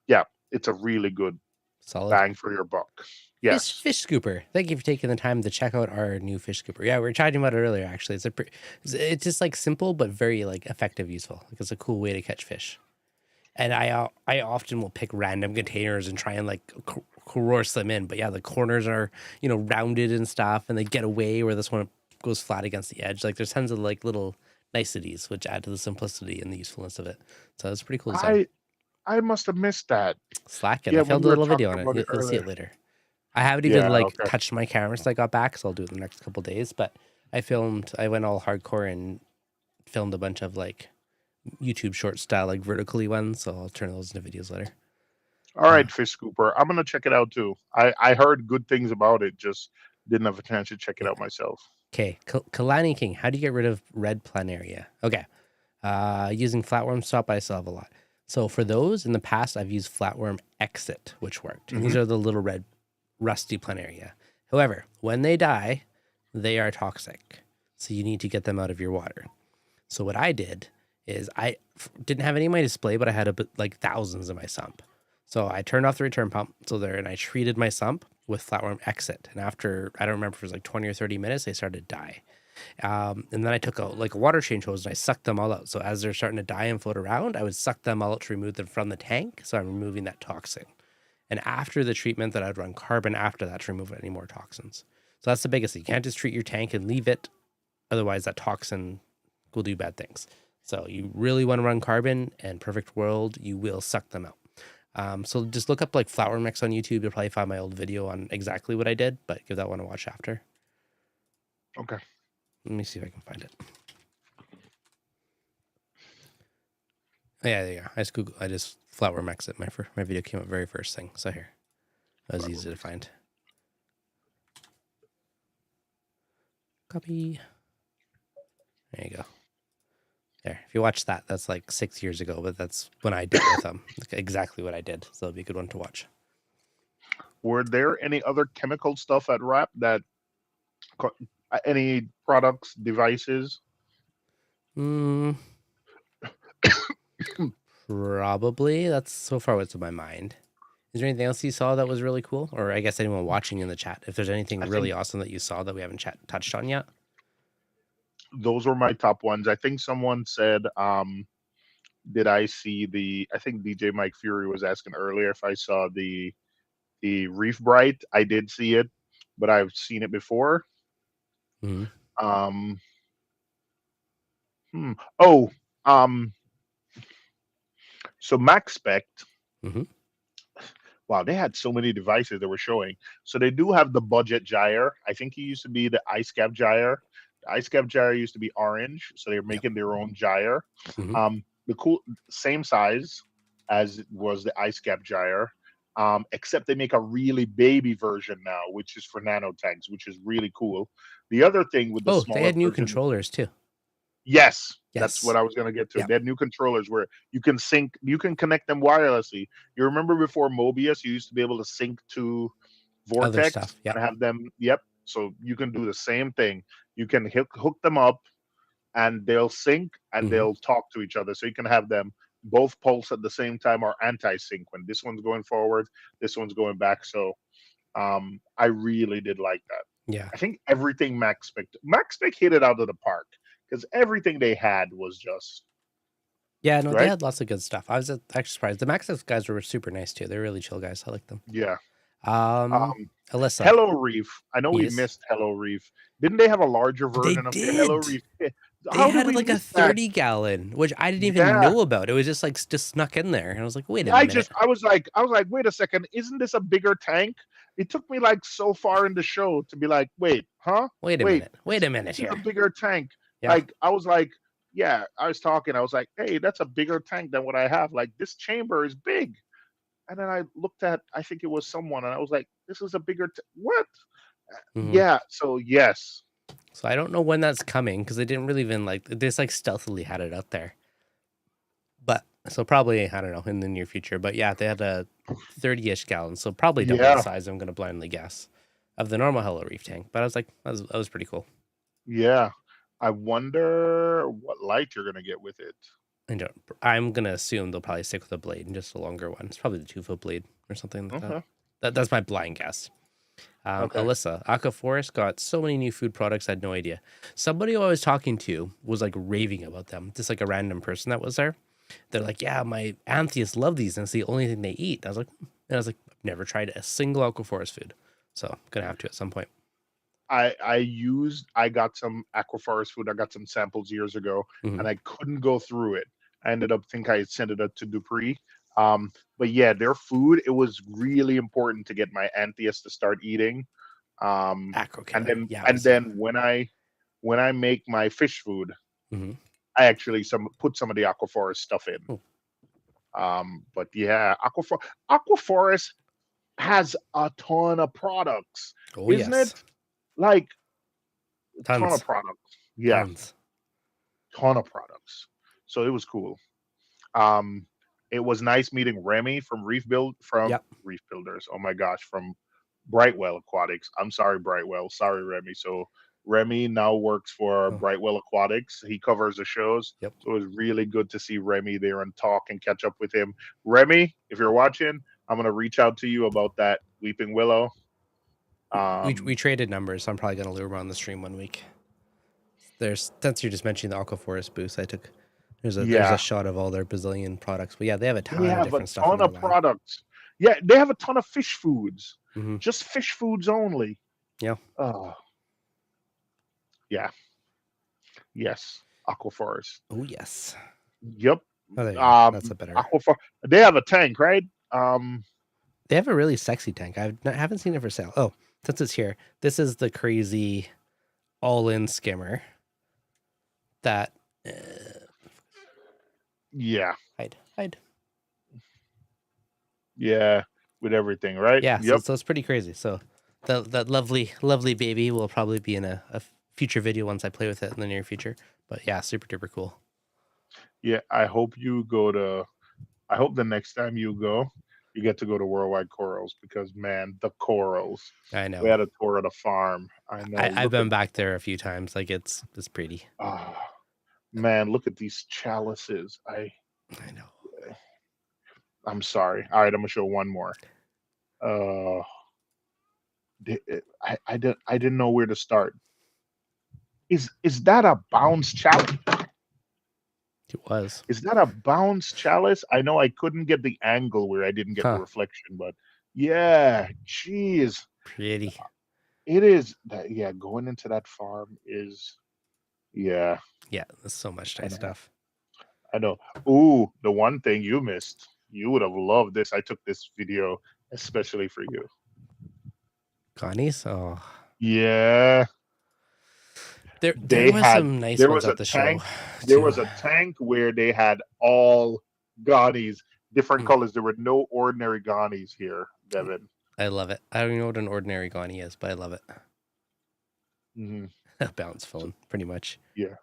[SPEAKER 2] Yeah, it's a really good
[SPEAKER 1] Solid.
[SPEAKER 2] bang for your buck.
[SPEAKER 1] Fish
[SPEAKER 2] Yes.
[SPEAKER 1] fish scooper. Thank you for taking the time to check out our new fish scooper. Yeah, we were chatting about it earlier. Actually, it's just like simple but very like effective, useful. Like it's a cool way to catch fish. And I often will pick random containers and try and like coerce them in. But yeah, the corners are rounded and stuff, and they get away where this one goes flat against the edge. Like there's tons of like little niceties which add to the simplicity and the usefulness of it. So it's a pretty cool design.
[SPEAKER 2] I must have missed that.
[SPEAKER 1] Slack it.
[SPEAKER 2] Yeah,
[SPEAKER 1] I
[SPEAKER 2] when
[SPEAKER 1] filmed
[SPEAKER 2] you
[SPEAKER 1] a
[SPEAKER 2] were
[SPEAKER 1] little video
[SPEAKER 2] talking
[SPEAKER 1] on it.
[SPEAKER 2] about it
[SPEAKER 1] You'll see
[SPEAKER 2] earlier.
[SPEAKER 1] it later. I haven't even
[SPEAKER 2] Yeah,
[SPEAKER 1] like
[SPEAKER 2] okay.
[SPEAKER 1] touched my camera since I got back, so I'll do it in the next couple days. But I went all hardcore and filmed a bunch of like YouTube short style, like vertically ones. So I'll turn those into videos later.
[SPEAKER 2] All
[SPEAKER 1] Uh,
[SPEAKER 2] right, Fish Scooper. I'm gonna check it out too. I heard good things about it, just didn't have a chance to check it
[SPEAKER 1] yeah.
[SPEAKER 2] out myself.
[SPEAKER 1] Okay. Kalani King. How do you get rid of red planaria? Okay. Using flatworm stop, I still have a lot. So for those in the past, I've used flatworm exit, which worked. And
[SPEAKER 2] Hmm.
[SPEAKER 1] these are the little red rusty planaria. However, when they die, they are toxic. So you need to get them out of your water. So what I did is didn't have any in my display, but I had like thousands in my sump. So I turned off the return pump, and I treated my sump with flatworm exit. And after, I don't remember if it was like 20 or 30 minutes, they started to die. And then I took a water change hose and I sucked them all out. So as they're starting to die and float around, I would suck them all out to remove them from the tank. So I'm removing that toxin. And after the treatment, that I'd run carbon after that to remove any more toxins. So that's the biggest thing. You can't just treat your tank and leave it. Otherwise, that toxin will do bad things. So you really want to run carbon, and perfect world, you will suck them out. So just look up like Flatworm Mix on YouTube. You'll probably find my old video on exactly what I did, but give that one a watch after.
[SPEAKER 2] Okay.
[SPEAKER 1] Let me see if I can find it. Oh, yeah, there you go. I just Flatworm exit. My video came up very first thing. So here, that was easy to find. Copy. There you go. There. If you watch that, that's like 6 years ago, but that's when I did with them. Exactly what I did. So it'll be a good one to watch.
[SPEAKER 2] Were there any other chemical stuff at RAP that any products, devices?
[SPEAKER 1] Probably. That's so far what's in my mind. Is there anything else you saw that was really cool? Or I guess anyone watching in the chat, if there's anything really awesome that you saw that we haven't touched on yet?
[SPEAKER 2] Those were my top ones. I think someone said, did I see I think DJ Mike Fury was asking earlier if I saw the Reef Bright. I did see it, but I've seen it before.
[SPEAKER 1] Mm-hmm.
[SPEAKER 2] So Maxspect.
[SPEAKER 1] Mm-hmm.
[SPEAKER 2] Wow, they had so many devices they were showing. So they do have the budget gyre. I think he used to be the ice cap gyre. The ice cap gyre used to be orange, so they're making their own gyre.
[SPEAKER 1] Mm-hmm.
[SPEAKER 2] The cool same size as was the ice cap gyre, except they make a really baby version now, which is for nano tanks, which is really cool. The other thing with the smaller
[SPEAKER 1] they had new
[SPEAKER 2] version,
[SPEAKER 1] controllers too.
[SPEAKER 2] Yes, that's what I was going to get to.
[SPEAKER 1] Yeah.
[SPEAKER 2] They had new controllers where you can connect them wirelessly. You remember before Mobius, you used to be able to sync to Vortex and have them. Yep. So you can do the same thing. You can hook them up and they'll sync and they'll talk to each other. So you can have them both pulse at the same time or anti-sync when this one's going forward, this one's going back. So I really did like that.
[SPEAKER 1] Yeah.
[SPEAKER 2] I think everything Maxspect hit it out of the park. Because everything they had was just
[SPEAKER 1] right? They had lots of good stuff. I was actually surprised. The Maxspect guys were super nice too. They're really chill guys. I like them.
[SPEAKER 2] Yeah.
[SPEAKER 1] Alyssa.
[SPEAKER 2] Hello Reef. I know we missed Hello Reef. Didn't they have a larger version of Hello Reef?
[SPEAKER 1] They had like a 30-gallon, which I didn't even know about. It was just snuck in there, and I was like, "Wait a minute!"
[SPEAKER 2] I was like, "Wait a second! Isn't this a bigger tank?" It took me like so far in the show to be like, "Wait, huh?
[SPEAKER 1] Wait a minute
[SPEAKER 2] This
[SPEAKER 1] here."
[SPEAKER 2] is a bigger tank.
[SPEAKER 1] Yeah.
[SPEAKER 2] Like I was like, yeah, I was talking. I was like, hey, that's a bigger tank than what I have. Like this chamber is big. And then I looked at, I think it was someone, and I was like, this is a bigger. What? Yeah. So yes.
[SPEAKER 1] So I don't know when that's coming because they didn't really even they just stealthily had it out there. But so probably, I don't know, in the near future. But yeah, they had a 30-ish gallon, so probably double the size. I'm gonna blindly guess of the normal Hello Reef tank. But I was like, that was pretty cool.
[SPEAKER 2] Yeah. I wonder what light you're gonna get with it.
[SPEAKER 1] I'm gonna assume they'll probably stick with a blade and just a longer one. It's probably the 2-foot blade or something like that. That's my blind guess. Alyssa, Aqua Forest got so many new food products. I had no idea. Somebody who I was talking to was raving about them. Just a random person that was there. They're like, yeah, my antheists love these, and it's the only thing they eat. I was like, I've never tried a single Aqua Forest food, so I'm gonna have to at some point.
[SPEAKER 2] I got some Aqua Forest food. I got some samples years ago, and I couldn't go through it. I ended up I sent it up to Dupree. But yeah, their food, it was really important to get my antheist to start eating. And then when I make my fish food, I actually put some of the Aqua Forest stuff in. But yeah, Aqua Forest has a ton of products, isn't it? Like ton of products. Yeah. Ton of products. So it was cool. It was nice meeting Remy from Reef Builders. Oh my gosh, from Brightwell Aquatics. I'm sorry, Brightwell. Sorry, Remy. So Remy now works for
[SPEAKER 1] Oh,
[SPEAKER 2] Brightwell Aquatics. He covers the shows.
[SPEAKER 1] yep.
[SPEAKER 2] So it was really good to see Remy there and talk and catch up with him. Remy, if you're watching, I'm going to reach out to you about that Weeping Willow.
[SPEAKER 1] We traded numbers, so I'm probably gonna lure him on the stream one week. Since you're just mentioning the Aqua Forest booth, I took there's a
[SPEAKER 2] Yeah,
[SPEAKER 1] shot of all their bazillion products. But yeah, they have a
[SPEAKER 2] they
[SPEAKER 1] ton of
[SPEAKER 2] have a
[SPEAKER 1] different stuff in
[SPEAKER 2] ton
[SPEAKER 1] their
[SPEAKER 2] of
[SPEAKER 1] line.
[SPEAKER 2] products. Yeah, they have a ton of fish foods,
[SPEAKER 1] Mm-hmm.
[SPEAKER 2] just fish foods only.
[SPEAKER 1] Yeah.
[SPEAKER 2] Yeah. Yes. Aqua Forest.
[SPEAKER 1] Oh yes.
[SPEAKER 2] Yep.
[SPEAKER 1] Oh, there you go. That's a better.
[SPEAKER 2] They have a tank, right?
[SPEAKER 1] They have a really sexy tank. Haven't seen it for sale. Oh, since it's here, this is the crazy all-in skimmer. That.
[SPEAKER 2] Yeah.
[SPEAKER 1] Hide.
[SPEAKER 2] Yeah. With everything, right?
[SPEAKER 1] Yeah.
[SPEAKER 2] Yep.
[SPEAKER 1] So it's pretty crazy. So that lovely baby will probably be in a future video once I play with it in the near future. But yeah, super duper cool.
[SPEAKER 2] Yeah. I hope the next time you go, you get to go to Worldwide Corals because man, the corals.
[SPEAKER 1] I know.
[SPEAKER 2] We had a tour of the farm. I know.
[SPEAKER 1] I've been back there a few times. Like it's pretty.
[SPEAKER 2] Oh, man, look at these chalices.
[SPEAKER 1] I know.
[SPEAKER 2] I'm sorry. All right, I'm gonna show one more. I didn't know where to start. Is that a bounce chalice?
[SPEAKER 1] It was.
[SPEAKER 2] Is that a bounce chalice? I know I couldn't get the angle where I didn't get the reflection, but yeah, geez.
[SPEAKER 1] Pretty.
[SPEAKER 2] It is that yeah, going into that farm is yeah.
[SPEAKER 1] Yeah, there's so much nice stuff.
[SPEAKER 2] I know. Ooh, the one thing you missed. You would have loved this. I took this video especially for you.
[SPEAKER 1] Connie's? Oh.
[SPEAKER 2] Yeah.
[SPEAKER 1] There was some nice ones at the
[SPEAKER 2] tank,
[SPEAKER 1] show.
[SPEAKER 2] There was a tank where they had all Ghanies, different colors. There were no ordinary Ghanies here, Devin.
[SPEAKER 1] I love it. I don't even know what an ordinary Ghani is, but I love it.
[SPEAKER 2] Mm-hmm.
[SPEAKER 1] A bounce phone, pretty much.
[SPEAKER 2] Yeah.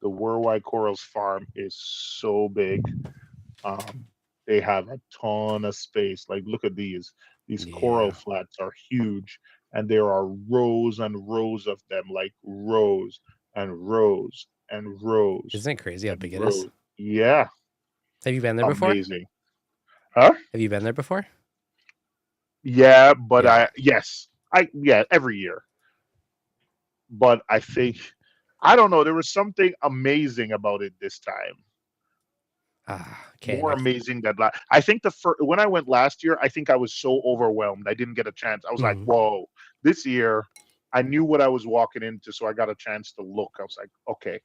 [SPEAKER 2] The Worldwide Corals farm is so big. They have a ton of space. Like, look at these. These coral flats are huge. And there are rows and rows of them, like rows and rows and rows.
[SPEAKER 1] Isn't it crazy how big it is?
[SPEAKER 2] Yeah.
[SPEAKER 1] Have you been there before?
[SPEAKER 2] Amazing. Huh?
[SPEAKER 1] Have you been there before?
[SPEAKER 2] Yeah, but every year. But I think, I don't know, there was something amazing about it this time. More amazing than last. I think when I went last year, I think I was so overwhelmed. I didn't get a chance. I was like, whoa. This year, I knew what I was walking into, so I got a chance to look. I was like, okay,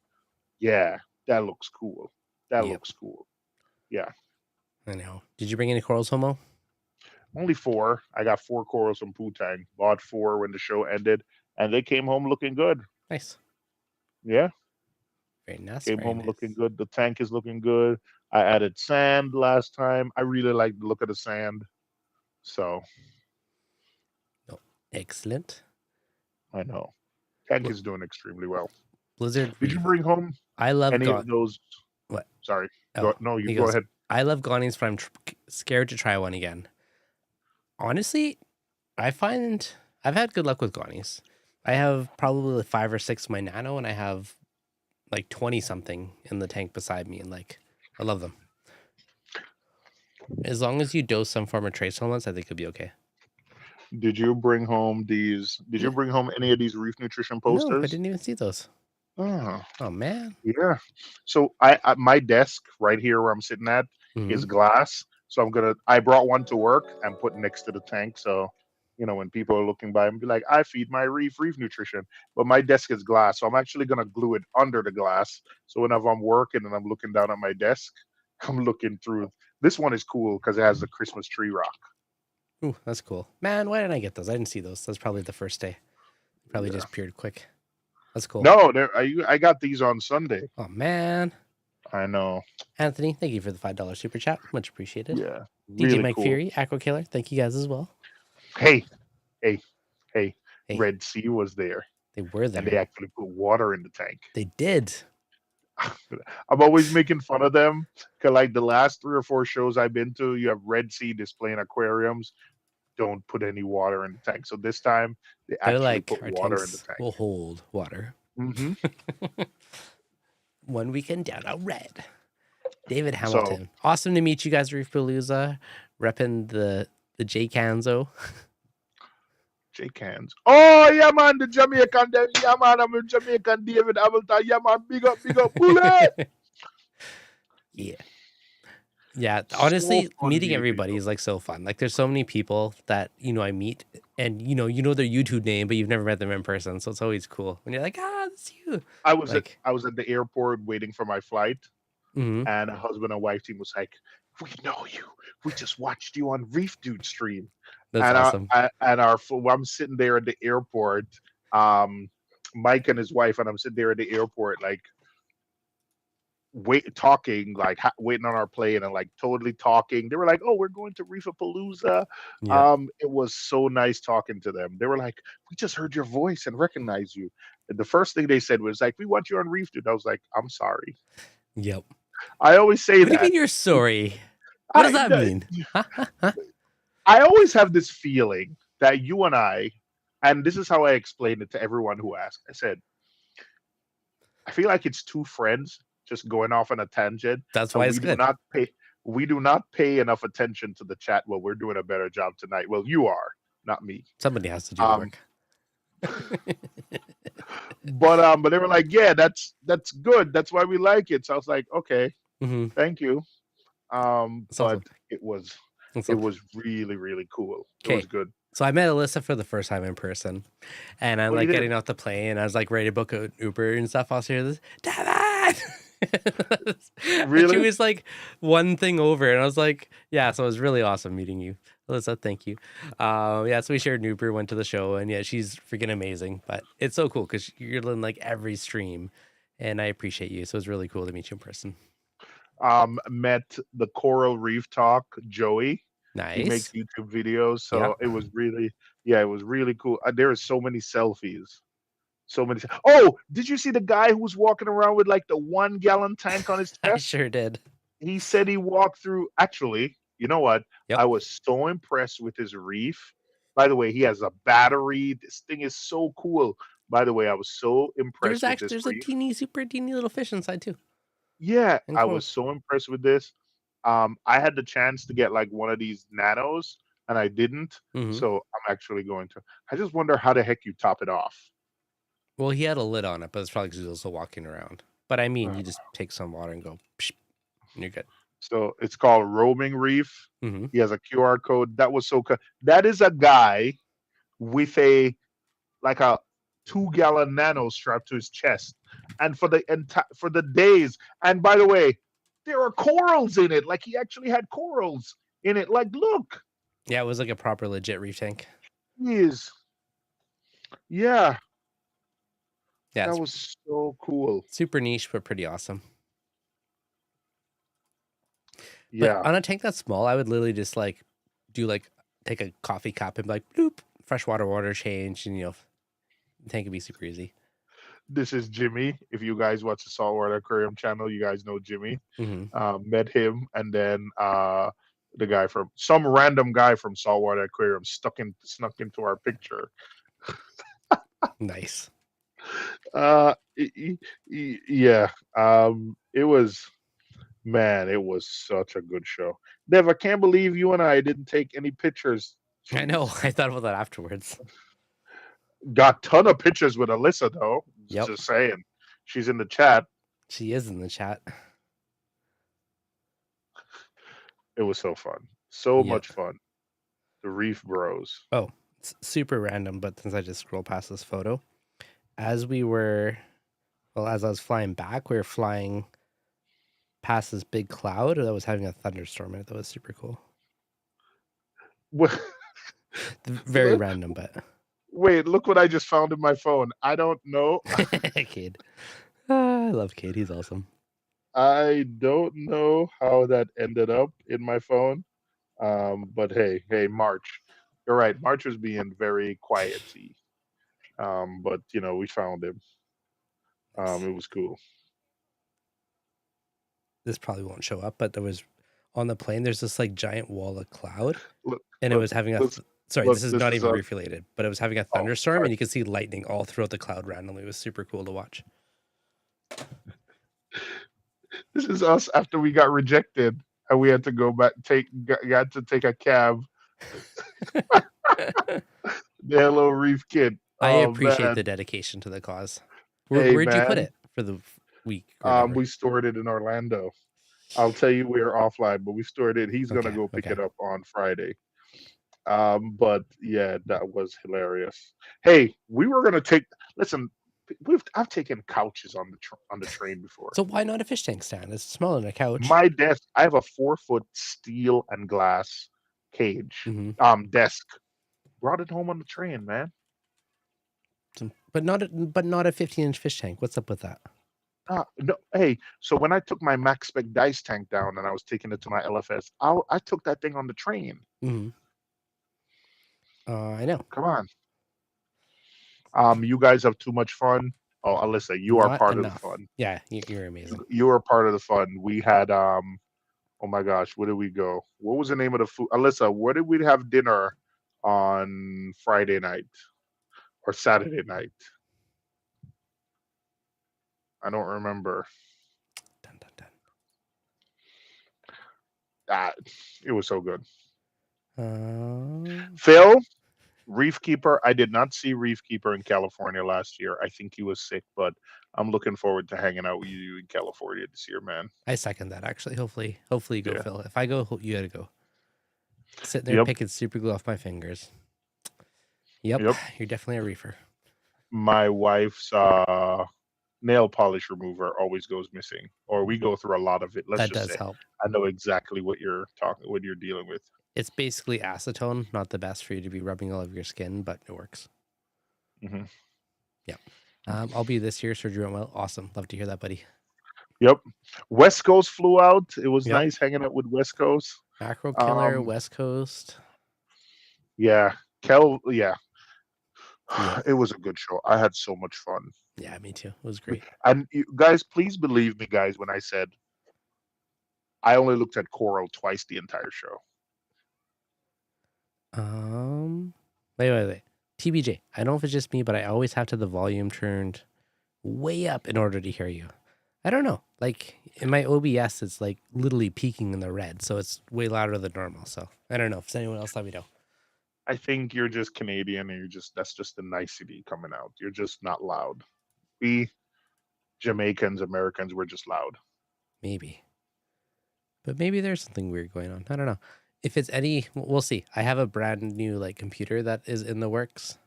[SPEAKER 2] yeah, that looks cool. That looks cool. Yeah.
[SPEAKER 1] I know. Did you bring any corals, Homo?
[SPEAKER 2] Only 4. I got 4 corals from Putang. Bought 4 when the show ended, and they came home looking good.
[SPEAKER 1] Nice.
[SPEAKER 2] Yeah.
[SPEAKER 1] Very nice.
[SPEAKER 2] Came home looking good. The tank is looking good. I added sand last time. I really like the look of the sand. So.
[SPEAKER 1] Oh, excellent.
[SPEAKER 2] I know. Tank is doing extremely well.
[SPEAKER 1] Blizzard.
[SPEAKER 2] Did you bring home
[SPEAKER 1] I love
[SPEAKER 2] any of those?
[SPEAKER 1] What?
[SPEAKER 2] Sorry.
[SPEAKER 1] No,
[SPEAKER 2] you go ahead.
[SPEAKER 1] I love Ghanies, but I'm scared to try one again. Honestly, I've had good luck with Ghanies. I have probably 5 or 6 of my nano, and I have like 20 something in the tank beside me, and like I love them. As long as you dose some form of trace elements, I think it'll be okay.
[SPEAKER 2] Did you bring home these? Did you bring home any of these Reef Nutrition posters?
[SPEAKER 1] No, I didn't even see those.
[SPEAKER 2] Oh
[SPEAKER 1] man.
[SPEAKER 2] Yeah. So my desk right here where I'm sitting at is glass. So I brought one to work and put next to the tank. So, when people are looking by and be like, I feed my Reef Nutrition, but my desk is glass. So I'm actually going to glue it under the glass. So whenever I'm working and I'm looking down at my desk, I'm looking through. This one is cool because it has the Christmas tree rock.
[SPEAKER 1] Ooh, that's cool. Man, why didn't I get those? I didn't see those. That's probably the first day. Probably just appeared quick. That's cool.
[SPEAKER 2] No, I got these on Sunday.
[SPEAKER 1] Oh, man.
[SPEAKER 2] I know.
[SPEAKER 1] Anthony, thank you for the $5 super chat. Much appreciated.
[SPEAKER 2] Yeah.
[SPEAKER 1] DJ Mike cool. Fury, Aqua Killer, thank you guys as well.
[SPEAKER 2] Hey. Red Sea was there.
[SPEAKER 1] They were there.
[SPEAKER 2] And they actually put water in the tank.
[SPEAKER 1] They did.
[SPEAKER 2] I'm always making fun of them because like the last 3 or 4 shows I've been to, you have Red Sea displaying aquariums. don't put any water in the tank. So this time they
[SPEAKER 1] They're
[SPEAKER 2] actually
[SPEAKER 1] like,
[SPEAKER 2] put
[SPEAKER 1] our
[SPEAKER 2] water in the
[SPEAKER 1] tanks
[SPEAKER 2] tank.
[SPEAKER 1] will hold water.
[SPEAKER 2] Hmm.
[SPEAKER 1] 1 weekend down a red. David
[SPEAKER 2] So
[SPEAKER 1] Hamilton. Awesome to meet you guys, ReefAPalooza. Repping the J Canzo.
[SPEAKER 2] shake hands. Oh yeah, man, the Jamaican. Yeah, man, I'm a Jamaican. David Hamilton. Yeah, man, big up, bullet.
[SPEAKER 1] Yeah. Yeah,
[SPEAKER 2] So
[SPEAKER 1] honestly,
[SPEAKER 2] fun
[SPEAKER 1] meeting
[SPEAKER 2] meeting
[SPEAKER 1] everybody
[SPEAKER 2] people.
[SPEAKER 1] is like so fun. Like, there's so many people that I meet, and you know their YouTube name, but you've never met them in person. So it's always cool when you're like, that's you. Like,
[SPEAKER 2] I was at the airport waiting for my flight,
[SPEAKER 1] mhm,
[SPEAKER 2] and a husband and wife team was like, "We know you. We just watched you on ReefDudes stream."
[SPEAKER 1] that's
[SPEAKER 2] And
[SPEAKER 1] awesome.
[SPEAKER 2] I'm sitting there at the airport, um, Mike and his wife, and I'm sitting there at the airport, like talking, like waiting on our plane, and like totally talking. They were like, "Oh, we're going to ReefAPalooza."
[SPEAKER 1] Yeah.
[SPEAKER 2] It was so nice talking to them. They were like, "We just heard your voice and recognize you." And the first thing they said was like, "We want you on Reef, dude." I was like, "I'm sorry."
[SPEAKER 1] Yep.
[SPEAKER 2] I always say
[SPEAKER 1] What do you
[SPEAKER 2] that.
[SPEAKER 1] mean you're sorry? What does
[SPEAKER 2] I
[SPEAKER 1] that mean?
[SPEAKER 2] I always have this feeling that you and I, and this is how I explained it to everyone who asked. I said, I feel like it's two friends just going off on a tangent,
[SPEAKER 1] That's
[SPEAKER 2] and
[SPEAKER 1] why it's good.
[SPEAKER 2] we do not pay enough attention to the chat. Well, we're doing a better job tonight. Well, you are, not me.
[SPEAKER 1] Somebody has to do the
[SPEAKER 2] Um,
[SPEAKER 1] work.
[SPEAKER 2] but they were like, yeah, that's good. That's why we like it. So I was like, okay,
[SPEAKER 1] Hmm.
[SPEAKER 2] thank you.
[SPEAKER 1] It's
[SPEAKER 2] But
[SPEAKER 1] awesome.
[SPEAKER 2] it was really, really cool. It
[SPEAKER 1] Okay.
[SPEAKER 2] was good.
[SPEAKER 1] So I met Alyssa for the first time in person, and I'm
[SPEAKER 2] Oh, you
[SPEAKER 1] like
[SPEAKER 2] did?
[SPEAKER 1] getting off the plane. I was like ready to book an Uber and stuff. I was here, this David, and she
[SPEAKER 2] Really?
[SPEAKER 1] was like one thing over, and I was like, yeah. So it was really awesome meeting you, Alyssa. Thank you. Yeah. So we shared an Uber, went to the show, and yeah, she's freaking amazing. But it's so cool because you're in like every stream, and I appreciate you. So it's really cool to meet you in person.
[SPEAKER 2] Met the Coral Reef Talk, Joey. He makes
[SPEAKER 1] Nice.
[SPEAKER 2] YouTube videos,
[SPEAKER 1] Yeah.
[SPEAKER 2] so it was really, yeah, it was really cool. There are so many selfies, so many. Oh, did you see the guy who was walking around with like the 1 gallon tank on his
[SPEAKER 1] I
[SPEAKER 2] chest?
[SPEAKER 1] sure did.
[SPEAKER 2] He said he walked through. Actually, you know what? I
[SPEAKER 1] Yep.
[SPEAKER 2] was so impressed with his reef. By the way, he has a battery. This thing is so cool. By the way, I was so impressed with this
[SPEAKER 1] There's a
[SPEAKER 2] reef.
[SPEAKER 1] teeny, super teeny little fish inside too,
[SPEAKER 2] Yeah,
[SPEAKER 1] and
[SPEAKER 2] I was
[SPEAKER 1] corals.
[SPEAKER 2] so impressed with this. I had the chance to get like one of these nanos, and I didn't.
[SPEAKER 1] Hmm.
[SPEAKER 2] So I'm actually going to. I just wonder how the heck you top it off.
[SPEAKER 1] Well, he had a lid on it, but it's probably because he was also walking around. But I mean,
[SPEAKER 2] Uh,
[SPEAKER 1] you just take some water and go, psh, and you're good.
[SPEAKER 2] so it's called Roaming Reef.
[SPEAKER 1] Hmm.
[SPEAKER 2] He has a QR code. That was so cool. That is a guy with a like a 2 gallon nano strapped to his chest, and for the for the days. And by the way, there are corals in it. Like he actually had corals in it. Like look,
[SPEAKER 1] Yeah, it was like a proper legit reef tank.
[SPEAKER 2] he is. Yeah,
[SPEAKER 1] Yeah,
[SPEAKER 2] that
[SPEAKER 1] it's
[SPEAKER 2] was so cool.
[SPEAKER 1] super niche, but pretty awesome. But
[SPEAKER 2] Yeah.
[SPEAKER 1] on a tank that small, I would literally just like do like take a coffee cup and be like, bloop, freshwater water change, and the tank would be super easy.
[SPEAKER 2] This is Jimmy. If you guys watch the Saltwater Aquarium channel, you guys know Jimmy.
[SPEAKER 1] Hmm.
[SPEAKER 2] Met him, and then the guy from some random guy from Saltwater Aquarium snuck into our picture.
[SPEAKER 1] Nice.
[SPEAKER 2] Yeah. It was, man, it was such a good show. Dev, I can't believe you and I didn't take any pictures.
[SPEAKER 1] I know.
[SPEAKER 2] Jeez.
[SPEAKER 1] I thought about that afterwards.
[SPEAKER 2] Got ton of pictures with Alyssa though.
[SPEAKER 1] Yep.
[SPEAKER 2] Just saying. She's in the chat.
[SPEAKER 1] She is in the chat.
[SPEAKER 2] It was so fun. So
[SPEAKER 1] Yeah.
[SPEAKER 2] much fun. The Reef Bros.
[SPEAKER 1] Oh, it's super random, but since I just scrolled past this photo, as we were, well, as I was flying back, we were flying past this big cloud that was having a thunderstorm in it. That was super cool. Very random, but
[SPEAKER 2] Wait, look what I just found in my phone. I don't know.
[SPEAKER 1] Cade. I love Cade. He's awesome.
[SPEAKER 2] I don't know how that ended up in my phone. But hey, March. You're right. March was being very quiety. But we found him. It was cool.
[SPEAKER 1] This probably won't show up, but there was on the plane. There's this like giant wall of cloud,
[SPEAKER 2] Look,
[SPEAKER 1] and it
[SPEAKER 2] look,
[SPEAKER 1] was having a
[SPEAKER 2] look.
[SPEAKER 1] Sorry,
[SPEAKER 2] Look,
[SPEAKER 1] this is
[SPEAKER 2] this
[SPEAKER 1] not
[SPEAKER 2] is
[SPEAKER 1] even
[SPEAKER 2] a.
[SPEAKER 1] reef related, but it was having a
[SPEAKER 2] Oh,
[SPEAKER 1] thunderstorm
[SPEAKER 2] sorry.
[SPEAKER 1] and you could see lightning all throughout the cloud randomly. It was super cool to watch.
[SPEAKER 2] This is us after we got rejected and we had to go back. Got to take a cab. The Hello Reef kid.
[SPEAKER 1] I
[SPEAKER 2] Oh
[SPEAKER 1] appreciate
[SPEAKER 2] man.
[SPEAKER 1] the dedication to the cause.
[SPEAKER 2] Hey
[SPEAKER 1] Where'd you put
[SPEAKER 2] man.
[SPEAKER 1] it for the week or whatever?
[SPEAKER 2] We stored it in Orlando. I'll tell you we are offline, but we stored it. He's gonna
[SPEAKER 1] Okay,
[SPEAKER 2] go pick
[SPEAKER 1] okay.
[SPEAKER 2] it up on Friday. But yeah, that was hilarious. Hey, we were gonna take. Listen, I've taken couches on the train before.
[SPEAKER 1] So why not a fish tank stand? It's smaller than a couch.
[SPEAKER 2] My desk, I have a 4 foot steel and glass cage.
[SPEAKER 1] Mm-hmm.
[SPEAKER 2] Desk. Brought it home on the train, man.
[SPEAKER 1] But not a 15-inch fish tank. What's up with that?
[SPEAKER 2] No, hey, so when I took my Maxspect dice tank down and I was taking it to my LFS, I took that thing on the train.
[SPEAKER 1] Mm-hmm. I know.
[SPEAKER 2] Come on. You guys have too much fun. Oh, Alyssa, you are
[SPEAKER 1] Not
[SPEAKER 2] part of the
[SPEAKER 1] enough.
[SPEAKER 2] fun.
[SPEAKER 1] Yeah, you're amazing.
[SPEAKER 2] You are part of the fun. We had oh my gosh, where did we go? What was the name of the food? Alyssa, where did we have dinner on Friday night or Saturday night? I don't remember.
[SPEAKER 1] Dun, dun, dun.
[SPEAKER 2] It was so good.
[SPEAKER 1] Uh,
[SPEAKER 2] Phil, Reef Keeper. I did not see Reef Keeper in California last year. I think he was sick, but I'm looking forward to hanging out with you in California this year, man.
[SPEAKER 1] I second that actually. Hopefully you go,
[SPEAKER 2] Yeah.
[SPEAKER 1] Phil. If I go, you gotta go. Sitting there
[SPEAKER 2] Yep.
[SPEAKER 1] picking super glue off my fingers. Yep,
[SPEAKER 2] Yep.
[SPEAKER 1] you're definitely a reefer.
[SPEAKER 2] My wife's nail polish remover always goes missing, or we go through a lot of it. Let's
[SPEAKER 1] That
[SPEAKER 2] just
[SPEAKER 1] does
[SPEAKER 2] say
[SPEAKER 1] help.
[SPEAKER 2] I know exactly what you're dealing with.
[SPEAKER 1] It's basically acetone, not the best for you to be rubbing all over your skin, but it works.
[SPEAKER 2] Mm-hmm.
[SPEAKER 1] Yeah. I'll be this year. Surgery went well. Awesome. Love to hear that, buddy.
[SPEAKER 2] Yep. West Coast flew out. It was
[SPEAKER 1] Yep.
[SPEAKER 2] nice hanging out with West Coast.
[SPEAKER 1] Macro Killer, West Coast.
[SPEAKER 2] Yeah. Yeah. It was a good show. I had so much fun.
[SPEAKER 1] Yeah, me too. It was great.
[SPEAKER 2] And you guys, please believe me, guys, when I said I only looked at coral twice the entire show.
[SPEAKER 1] Wait. TBJ. I don't know if it's just me, but I always have to the volume turned way up in order to hear you. I don't know. Like in my OBS, it's like literally peaking in the red, so it's way louder than normal. So I don't know. If anyone else, let me know.
[SPEAKER 2] I think you're just Canadian and that's just the nicety coming out. You're just not loud. We Jamaicans, Americans, we're just loud.
[SPEAKER 1] Maybe. But maybe there's something weird going on. I don't know. If it's any, we'll see. I have a brand new like computer that is in the works.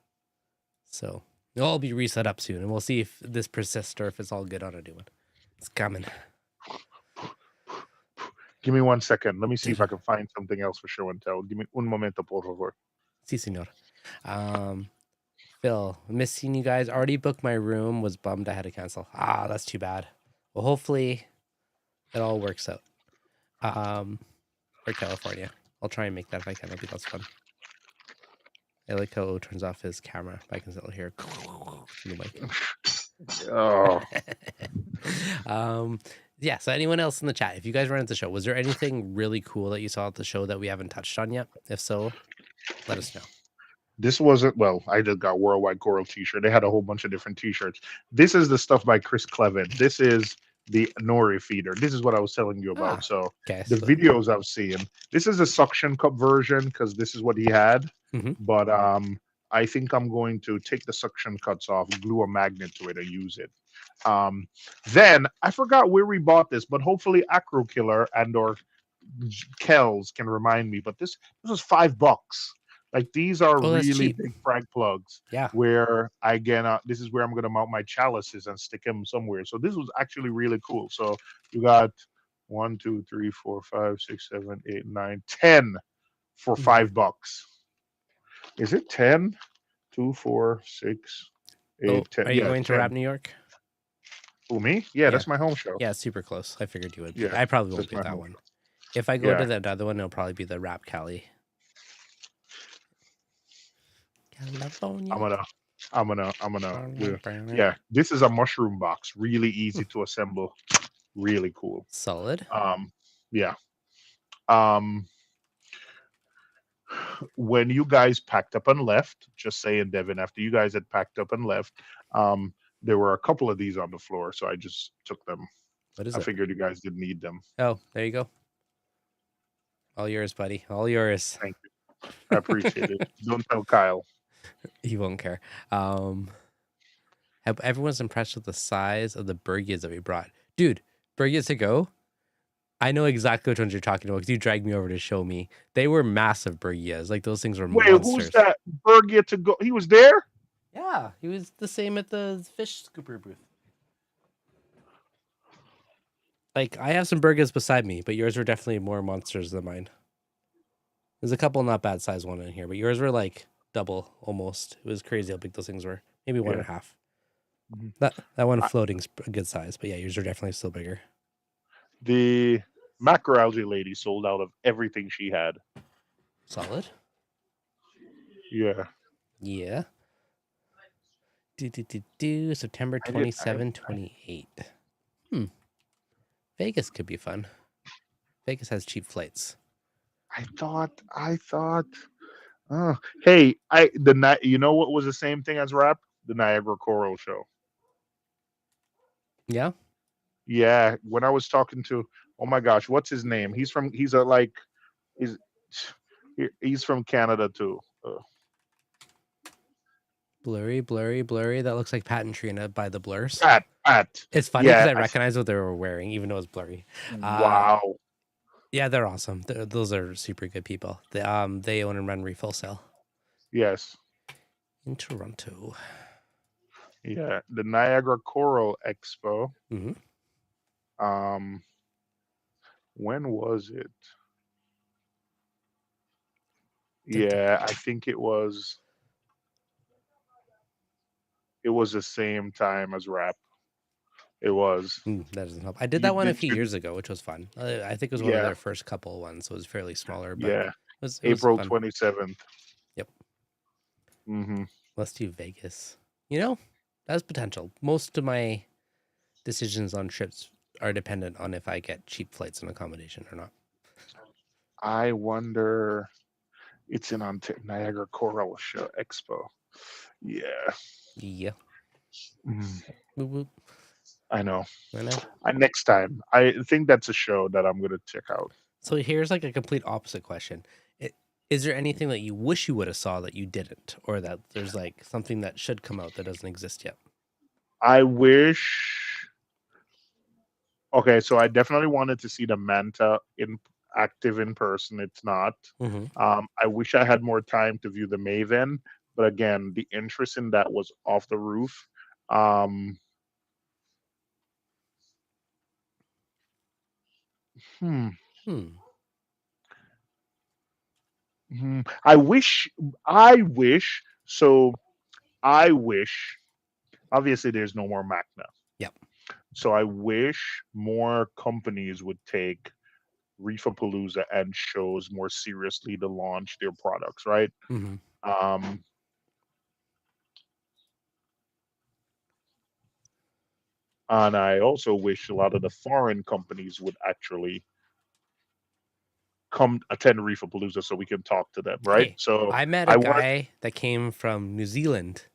[SPEAKER 1] So it'll all be reset up soon and we'll see if this persists or if it's all good on a new one. It's coming.
[SPEAKER 2] Give me 1 second. Let me see if I can find something else for show and tell. Give me un momento, por favor.
[SPEAKER 1] Si, senor. Phil, missing you guys. Already booked my room. Was bummed I had to cancel. That's too bad. Well, hopefully it all works out. For California. I'll try and make that if I can. I think that's fun. I like how O turns off his camera. I can still hear through the mic.
[SPEAKER 2] Oh.
[SPEAKER 1] Yeah, so anyone else in the chat, if you guys run at the show, was there anything really cool that you saw at the show that we haven't touched on yet? If so, let us know.
[SPEAKER 2] This wasn't, well, I just got Worldwide Coral t-shirt. They had a whole bunch of different t-shirts. This is the stuff by Chris Clevin. This is the Nori feeder. This is what I was telling you about. So
[SPEAKER 1] okay,
[SPEAKER 2] the videos I've seen, this is a suction cup version because this is what he had.
[SPEAKER 1] Mm-hmm.
[SPEAKER 2] But I think I'm going to take the suction cuts off, glue a magnet to it, and use it. Then I forgot where we bought this, but hopefully Acro Killer and or Kells can remind me. But this was $5. Like these are really big frag plugs.
[SPEAKER 1] Yeah.
[SPEAKER 2] Where this is where I'm gonna mount my chalices and stick them somewhere. So this was actually really cool. So you got 1, 2, 3, 4, 5, 6, 7, 8, 9, 10 for $5. Is it 10? 2, 4, 6, 8, 10.
[SPEAKER 1] Are you going to Rap New York?
[SPEAKER 2] Who, me? Yeah, that's my home show.
[SPEAKER 1] Yeah, it's super close. I figured you would.
[SPEAKER 2] Yeah,
[SPEAKER 1] I probably won't be at that one. Show. If I go to the other one, it'll probably be the Rap Cali. California.
[SPEAKER 2] I'm gonna. Yeah, this is a mushroom box. Really easy to assemble. Really cool.
[SPEAKER 1] Solid.
[SPEAKER 2] Yeah. When you guys packed up and left, just saying, Devin, after you guys had packed up and left, there were a couple of these on the floor, so I just took them.
[SPEAKER 1] What is
[SPEAKER 2] I
[SPEAKER 1] it?
[SPEAKER 2] figured you guys didn't need them.
[SPEAKER 1] Oh, there you go. All yours, buddy. All yours.
[SPEAKER 2] Thank you. I appreciate it. Don't tell Kyle.
[SPEAKER 1] He won't care. Everyone's impressed with the size of the Bergias that we brought. Dude, Bergias to go. I know exactly which ones you're talking about because you dragged me over to show me. They were massive Bergias. Like those things were
[SPEAKER 2] Wait,
[SPEAKER 1] monsters.
[SPEAKER 2] who's that? Bergia to go? He was there?
[SPEAKER 1] Yeah, he was the same at the fish scooper booth. Like, I have some Bergias beside me, but yours were definitely more monsters than mine. There's a couple not bad size one in here, but yours were like double almost. It was crazy how big those things were. Maybe one and a half.
[SPEAKER 2] Mhm.
[SPEAKER 1] That one floating's a good size, but yeah, yours are definitely still bigger.
[SPEAKER 2] The macroalgae lady sold out of everything she had.
[SPEAKER 1] Solid.
[SPEAKER 2] Yeah.
[SPEAKER 1] Yeah. September 27, 28. Vegas could be fun. Vegas has cheap flights.
[SPEAKER 2] I thought. Oh, hey, you know what was the same thing as rap? The Niagara Coral Show.
[SPEAKER 1] Yeah.
[SPEAKER 2] Yeah, when I was talking to, oh my gosh, what's his name? He's from Canada too.
[SPEAKER 1] Blurry. That looks like Pat and Trina by the blurs.
[SPEAKER 2] Pat.
[SPEAKER 1] It's funny because
[SPEAKER 2] Yeah,
[SPEAKER 1] I recognize what they were wearing, even though it's blurry.
[SPEAKER 2] Wow.
[SPEAKER 1] Yeah, they're awesome. Those are super good people. They own and run Reef Wholesale.
[SPEAKER 2] Yes.
[SPEAKER 1] In Toronto.
[SPEAKER 2] Yeah, the Niagara Coral Expo.
[SPEAKER 1] Mm-hmm.
[SPEAKER 2] When was it? Yeah, I think it was the same time as rap. It was.
[SPEAKER 1] That doesn't help. I did
[SPEAKER 2] You
[SPEAKER 1] that one a
[SPEAKER 2] did
[SPEAKER 1] few
[SPEAKER 2] you-
[SPEAKER 1] years ago, which was fun. I think it was one of their first couple ones, so it was fairly smaller, but
[SPEAKER 2] Yeah.
[SPEAKER 1] it was
[SPEAKER 2] April
[SPEAKER 1] fun.
[SPEAKER 2] 27th.
[SPEAKER 1] Yep.
[SPEAKER 2] Mm-hmm.
[SPEAKER 1] Let's do Vegas. You know, that's potential. Most of my decisions on trips are dependent on if I get cheap flights and accommodation or not.
[SPEAKER 2] I wonder. It's in Niagara Coral Show Expo. Yeah.
[SPEAKER 1] Yeah.
[SPEAKER 2] Mm.
[SPEAKER 1] Whoop, whoop.
[SPEAKER 2] I know.
[SPEAKER 1] I know.
[SPEAKER 2] Next time, I think that's a show that I'm gonna check out.
[SPEAKER 1] So here's like a complete opposite question. Is there anything that you wish you would have saw that you didn't, or that there's like something that should come out that doesn't exist yet?
[SPEAKER 2] I wish. Okay, so I definitely wanted to see the Manta active in person. It's not.
[SPEAKER 1] Mm-hmm.
[SPEAKER 2] I wish I had more time to view the Maven, but again, the interest in that was off the roof. I wish. So I wish. Obviously, there's no more Magna.
[SPEAKER 1] Yep.
[SPEAKER 2] So I wish more companies would take ReefAPalooza and shows more seriously to launch their products, right?
[SPEAKER 1] Mm-hmm.
[SPEAKER 2] And I also wish a lot of the foreign companies would actually come attend ReefAPalooza so we can talk to them, right?
[SPEAKER 1] Hey,
[SPEAKER 2] So
[SPEAKER 1] I met a guy that came from New Zealand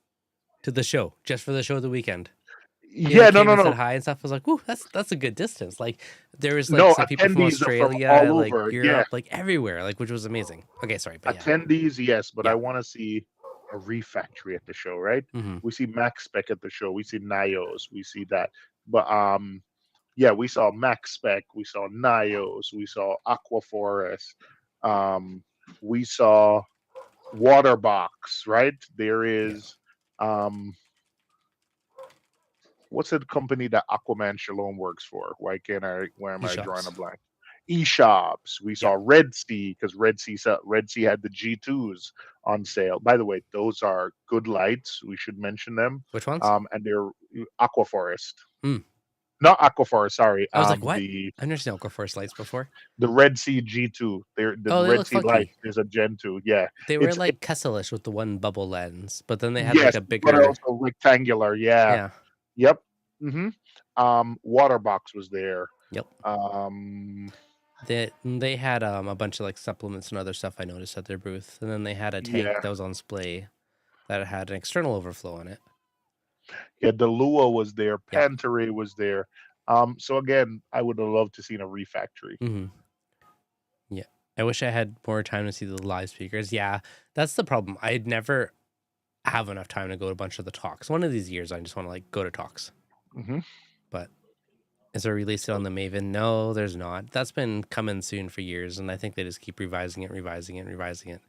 [SPEAKER 1] to the show just for the show of the weekend.
[SPEAKER 2] Yeah,
[SPEAKER 1] no. Said hi and stuff. I was like, "Ooh, that's a good distance." Like there was like some people from Australia,
[SPEAKER 2] all
[SPEAKER 1] like
[SPEAKER 2] over,
[SPEAKER 1] Europe, like everywhere, like which was amazing. Okay, sorry, but
[SPEAKER 2] attendees, yes, but
[SPEAKER 1] Yeah.
[SPEAKER 2] I want to see a Reef Factory at the show, right?
[SPEAKER 1] Mm-hmm.
[SPEAKER 2] We see Maxspect at the show, we see Nios, we see that, but yeah, we saw Maxspect, we saw Nios, we saw Aqua Forest, we saw Waterbox, right? There is what's the company that Aquaman Shalom works for? Why am I drawing a blank? E-shops. We saw Red Sea because Red Sea had the G2s on sale. By the way, those are good lights. We should mention them.
[SPEAKER 1] Which ones?
[SPEAKER 2] And they're Aqua Forest.
[SPEAKER 1] Mm.
[SPEAKER 2] Not Aqua Forest, sorry.
[SPEAKER 1] I was like, what? I've never seen Aqua Forest lights before.
[SPEAKER 2] The Red Sea G2. They're the Red Sea light. There's a Gen 2. Yeah.
[SPEAKER 1] They were like Kesselish with the one bubble lens, but then they had like a bigger,
[SPEAKER 2] but also rectangular. Yeah. Yep. Mm-hmm. Waterbox was there.
[SPEAKER 1] Yep. They had a bunch of like supplements and other stuff I noticed at their booth, and then they had a tank
[SPEAKER 2] Yeah,
[SPEAKER 1] that was on display that had an external overflow on it.
[SPEAKER 2] yeah. The Lua was there.
[SPEAKER 1] Yeah.
[SPEAKER 2] Pantaray was there. So again, I would have loved to seen a Reef factory.
[SPEAKER 1] Mm-hmm. Yeah. I wish I had more time to see the live speakers. Yeah, that's the problem. I'd never have enough time to go to a bunch of the talks. One of these years, I just want to like go to talks.
[SPEAKER 2] Hmm.
[SPEAKER 1] But is there released it on the Maven? No, there's not. That's been coming soon for years, and I think they just keep revising it. I don't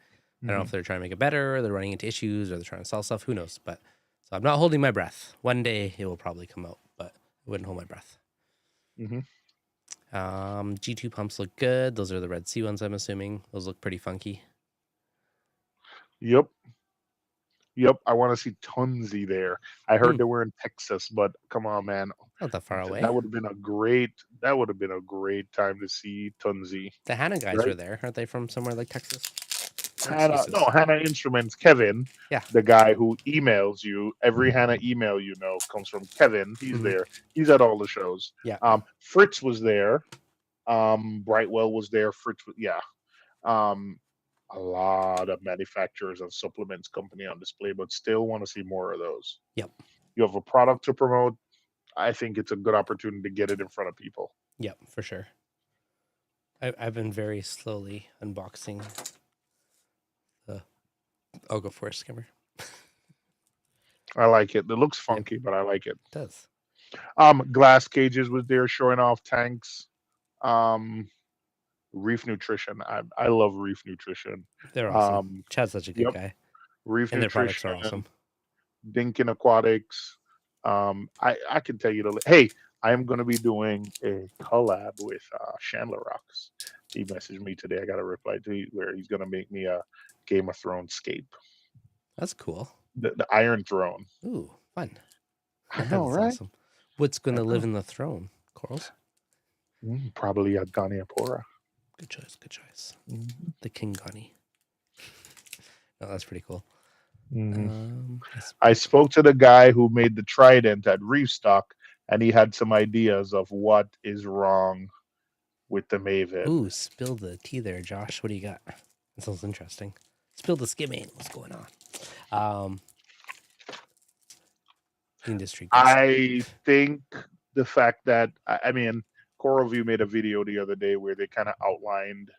[SPEAKER 1] know
[SPEAKER 2] Hmm.
[SPEAKER 1] if they're trying to make it better, or they're running into issues, or they're trying to sell stuff. Who knows? But so I'm not holding my breath. One day it will probably come out, but I wouldn't hold my breath.
[SPEAKER 2] Hmm.
[SPEAKER 1] G2 pumps look good. Those are the Red Sea ones, I'm assuming. Those look pretty funky.
[SPEAKER 2] Yep. Yep. I want to see Tunzi there. I heard
[SPEAKER 1] Hmm,
[SPEAKER 2] they were in Texas, but come on, man.
[SPEAKER 1] not that far away.
[SPEAKER 2] That would have been a great. That would have been a great time to see Tunzi.
[SPEAKER 1] The Hannah guys
[SPEAKER 2] Right?
[SPEAKER 1] were there. Aren't they from somewhere like Texas? Or
[SPEAKER 2] Hannah, no,
[SPEAKER 1] excuses.
[SPEAKER 2] Hannah Instruments, Kevin,
[SPEAKER 1] Yeah.
[SPEAKER 2] the guy who emails you, every Hannah email comes from Kevin. He's
[SPEAKER 1] Hmm.
[SPEAKER 2] there. He's at all the shows.
[SPEAKER 1] Yeah.
[SPEAKER 2] Fritz was there. Brightwell was there. Yeah. Um, a lot of manufacturers and supplements company on display, but still want to see more of those.
[SPEAKER 1] Yep.
[SPEAKER 2] You have a product to promote. I think it's a good opportunity to get it in front of people.
[SPEAKER 1] Yep, for sure. I've been very slowly unboxing the Aqua Forest skimmer.
[SPEAKER 2] I like it. It looks
[SPEAKER 1] Yep,
[SPEAKER 2] funky, but I like it.
[SPEAKER 1] it does.
[SPEAKER 2] Glass cages was there showing off tanks. Um, Reef Nutrition. I love Reef Nutrition.
[SPEAKER 1] They're awesome.
[SPEAKER 2] Um,
[SPEAKER 1] Chad's such a good
[SPEAKER 2] yep,
[SPEAKER 1] guy,
[SPEAKER 2] Reef
[SPEAKER 1] and their products are
[SPEAKER 2] Nutrition,
[SPEAKER 1] awesome.
[SPEAKER 2] Dinkin Aquatics. I can tell you hey, I am going to be doing a collab with Chandler Rocks. He messaged me today. I got a reply to where he's going to make me a Game of Thrones scape,
[SPEAKER 1] That's cool.
[SPEAKER 2] the Iron Throne.
[SPEAKER 1] Ooh, fun.
[SPEAKER 2] I know,
[SPEAKER 1] That's
[SPEAKER 2] right?
[SPEAKER 1] awesome. What's going
[SPEAKER 2] I
[SPEAKER 1] to live
[SPEAKER 2] know.
[SPEAKER 1] in the throne? Corals?
[SPEAKER 2] Probably a Goniapora.
[SPEAKER 1] Good choice. Good choice.
[SPEAKER 2] Mm-hmm.
[SPEAKER 1] The King Gunny. No, that's pretty cool.
[SPEAKER 2] Mm-hmm. I spoke to the guy who made the trident at Reefstock, and he had some ideas of what is wrong with the Maven.
[SPEAKER 1] Ooh, spill the tea there, Josh. What do you got? That sounds interesting. Spill the skimming. What's going on? Industry gossip.
[SPEAKER 2] I think the fact that I mean, Coral View made a video the other day where they kind of outlined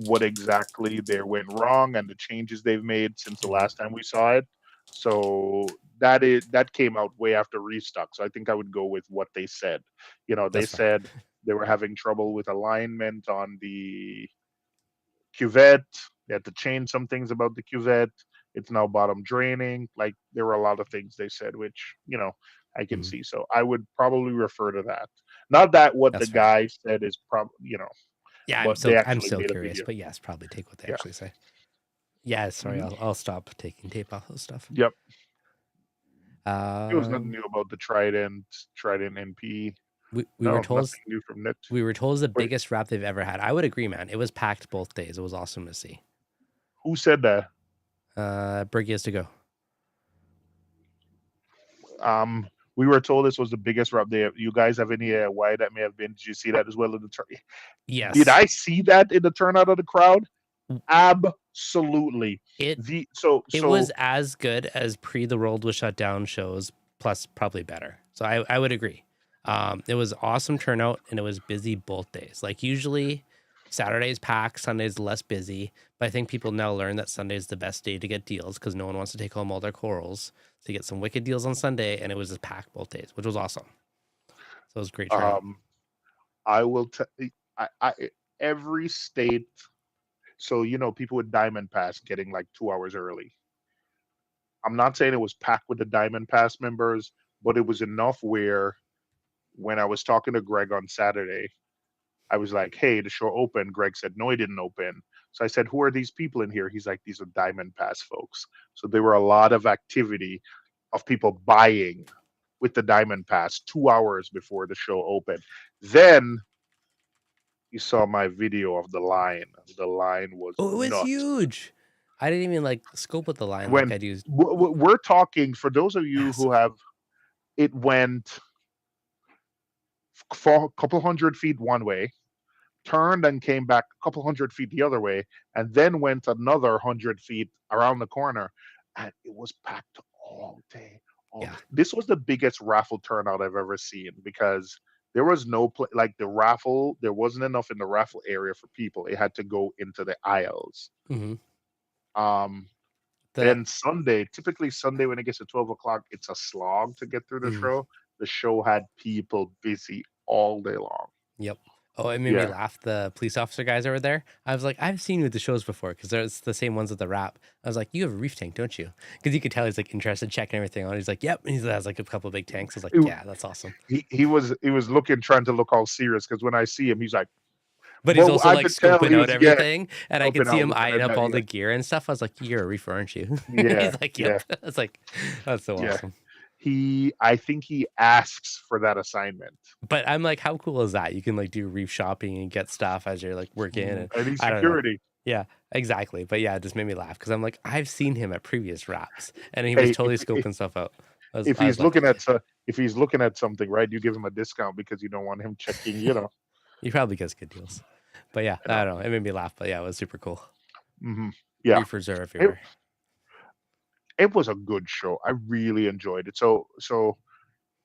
[SPEAKER 2] what exactly they went wrong and the changes they've made since the last time we saw it. So that came out way after restock. So I think I would go with what they said. They
[SPEAKER 1] That's fair.
[SPEAKER 2] said they were having trouble with alignment on the cuvette. They had to change some things about the cuvette. It's now bottom draining. Like there were a lot of things they said, which I can see. So I would probably refer to that. Not that what
[SPEAKER 1] That's
[SPEAKER 2] the
[SPEAKER 1] fair.
[SPEAKER 2] guy said is probably
[SPEAKER 1] Yeah,
[SPEAKER 2] but they
[SPEAKER 1] I'm
[SPEAKER 2] actually
[SPEAKER 1] still
[SPEAKER 2] made a
[SPEAKER 1] curious,
[SPEAKER 2] video.
[SPEAKER 1] but yes, probably take what they
[SPEAKER 2] Yeah.
[SPEAKER 1] actually say. Yeah, sorry,
[SPEAKER 2] Mhm.
[SPEAKER 1] I'll stop taking tape off those stuff.
[SPEAKER 2] Yep. There was nothing
[SPEAKER 1] Um,
[SPEAKER 2] new about the Trident NP.
[SPEAKER 1] we
[SPEAKER 2] No,
[SPEAKER 1] were told
[SPEAKER 2] nothing new from Net.
[SPEAKER 1] we were told it's the
[SPEAKER 2] Wait,
[SPEAKER 1] biggest wrap they've ever had. I would agree, man. It was packed both days. It was awesome to see.
[SPEAKER 2] who said that?
[SPEAKER 1] Bergias to go.
[SPEAKER 2] We were told this was the biggest wrap day. You guys have any why that may have been? Did you see that as well in the turn?
[SPEAKER 1] Yes.
[SPEAKER 2] Did I see that in the turnout of the crowd? Absolutely.
[SPEAKER 1] It
[SPEAKER 2] So
[SPEAKER 1] was as good as pre the world was shut down shows, plus probably better. So I would agree. It was awesome turnout, and it was busy both days. Like usually Saturday's packed, Sunday's less busy, but I think people now learn that Sunday's the best day to get deals because no one wants to take home all their corals. So you get some wicked deals on Sunday, and it was just packed both days, which was awesome. So it was great turnout.
[SPEAKER 2] I will tell every state. So people with Diamond Pass getting like 2 hours early. I'm not saying it was packed with the Diamond Pass members, but it was enough where when I was talking to Greg on Saturday, I was like, hey, the show opened. Greg said, no, it didn't open. So I said, who are these people in here? He's like, these are Diamond Pass folks. So there were a lot of activity of people buying with the Diamond Pass 2 hours before the show opened. Then you saw my video of the line. The line was
[SPEAKER 1] Oh, it was
[SPEAKER 2] nuts.
[SPEAKER 1] huge. I didn't even like scope with the line
[SPEAKER 2] When
[SPEAKER 1] like I do.
[SPEAKER 2] we're talking, for those of you who have, it went for a couple hundred feet one way, turned and came back a couple 100 feet the other way, and then went another 100 feet around the corner, and it was packed all day.
[SPEAKER 1] Yeah.
[SPEAKER 2] This was the biggest raffle turnout I've ever seen, because there was no like the raffle. There wasn't enough in the raffle area for people. It had to go into the aisles.
[SPEAKER 1] Hmm.
[SPEAKER 2] Um,
[SPEAKER 1] The
[SPEAKER 2] then Sunday, typically Sunday when it gets to 12 o'clock, it's a slog to get through the
[SPEAKER 1] mhm.
[SPEAKER 2] show. The show had people busy all day long.
[SPEAKER 1] Yep. Oh, it made me
[SPEAKER 2] Yeah.
[SPEAKER 1] laugh. The police officer guys over there. I was like, I've seen you at the shows before because there's the same ones with the wrap. I was like, you have a reef tank, don't you? Because you could tell he's like interested, checking everything on. He's like, yep. And he has like a couple of big tanks. I was like,
[SPEAKER 2] It-
[SPEAKER 1] yeah, that's awesome.
[SPEAKER 2] he was looking, trying to look all serious, because when I see him, he's like,
[SPEAKER 1] But he's
[SPEAKER 2] well,
[SPEAKER 1] also
[SPEAKER 2] I
[SPEAKER 1] like
[SPEAKER 2] could tell
[SPEAKER 1] scoping
[SPEAKER 2] he
[SPEAKER 1] out
[SPEAKER 2] was, yeah,
[SPEAKER 1] everything, and I could
[SPEAKER 2] helping
[SPEAKER 1] see
[SPEAKER 2] out,
[SPEAKER 1] him
[SPEAKER 2] looking
[SPEAKER 1] eyeing
[SPEAKER 2] at
[SPEAKER 1] up
[SPEAKER 2] that.
[SPEAKER 1] all
[SPEAKER 2] Yeah,
[SPEAKER 1] the gear and stuff. I was like, you're a reefer, aren't you?
[SPEAKER 2] yeah,
[SPEAKER 1] He's like,
[SPEAKER 2] yeah,
[SPEAKER 1] yep. I was like, that's so
[SPEAKER 2] yeah.
[SPEAKER 1] awesome.
[SPEAKER 2] I think he asks for that assignment.
[SPEAKER 1] But I'm like, how cool is that? You can like do reef shopping and get stuff as you're like working, and
[SPEAKER 2] I need
[SPEAKER 1] I don't know.
[SPEAKER 2] security.
[SPEAKER 1] Yeah, exactly. But yeah, it just made me laugh because I'm like, I've seen him at previous wraps, and he was
[SPEAKER 2] Hey,
[SPEAKER 1] totally scoping stuff out.
[SPEAKER 2] if
[SPEAKER 1] I was
[SPEAKER 2] he's
[SPEAKER 1] like,
[SPEAKER 2] looking at if he's looking at something, right, you give him a discount because you don't want him checking.
[SPEAKER 1] he probably gets good deals. But yeah,
[SPEAKER 2] I
[SPEAKER 1] I
[SPEAKER 2] know.
[SPEAKER 1] don't know. It made me laugh. But yeah, it was super cool.
[SPEAKER 2] Hmm. Yeah,
[SPEAKER 1] Reefers are
[SPEAKER 2] it
[SPEAKER 1] everywhere.
[SPEAKER 2] it was a good show. I really enjoyed it. So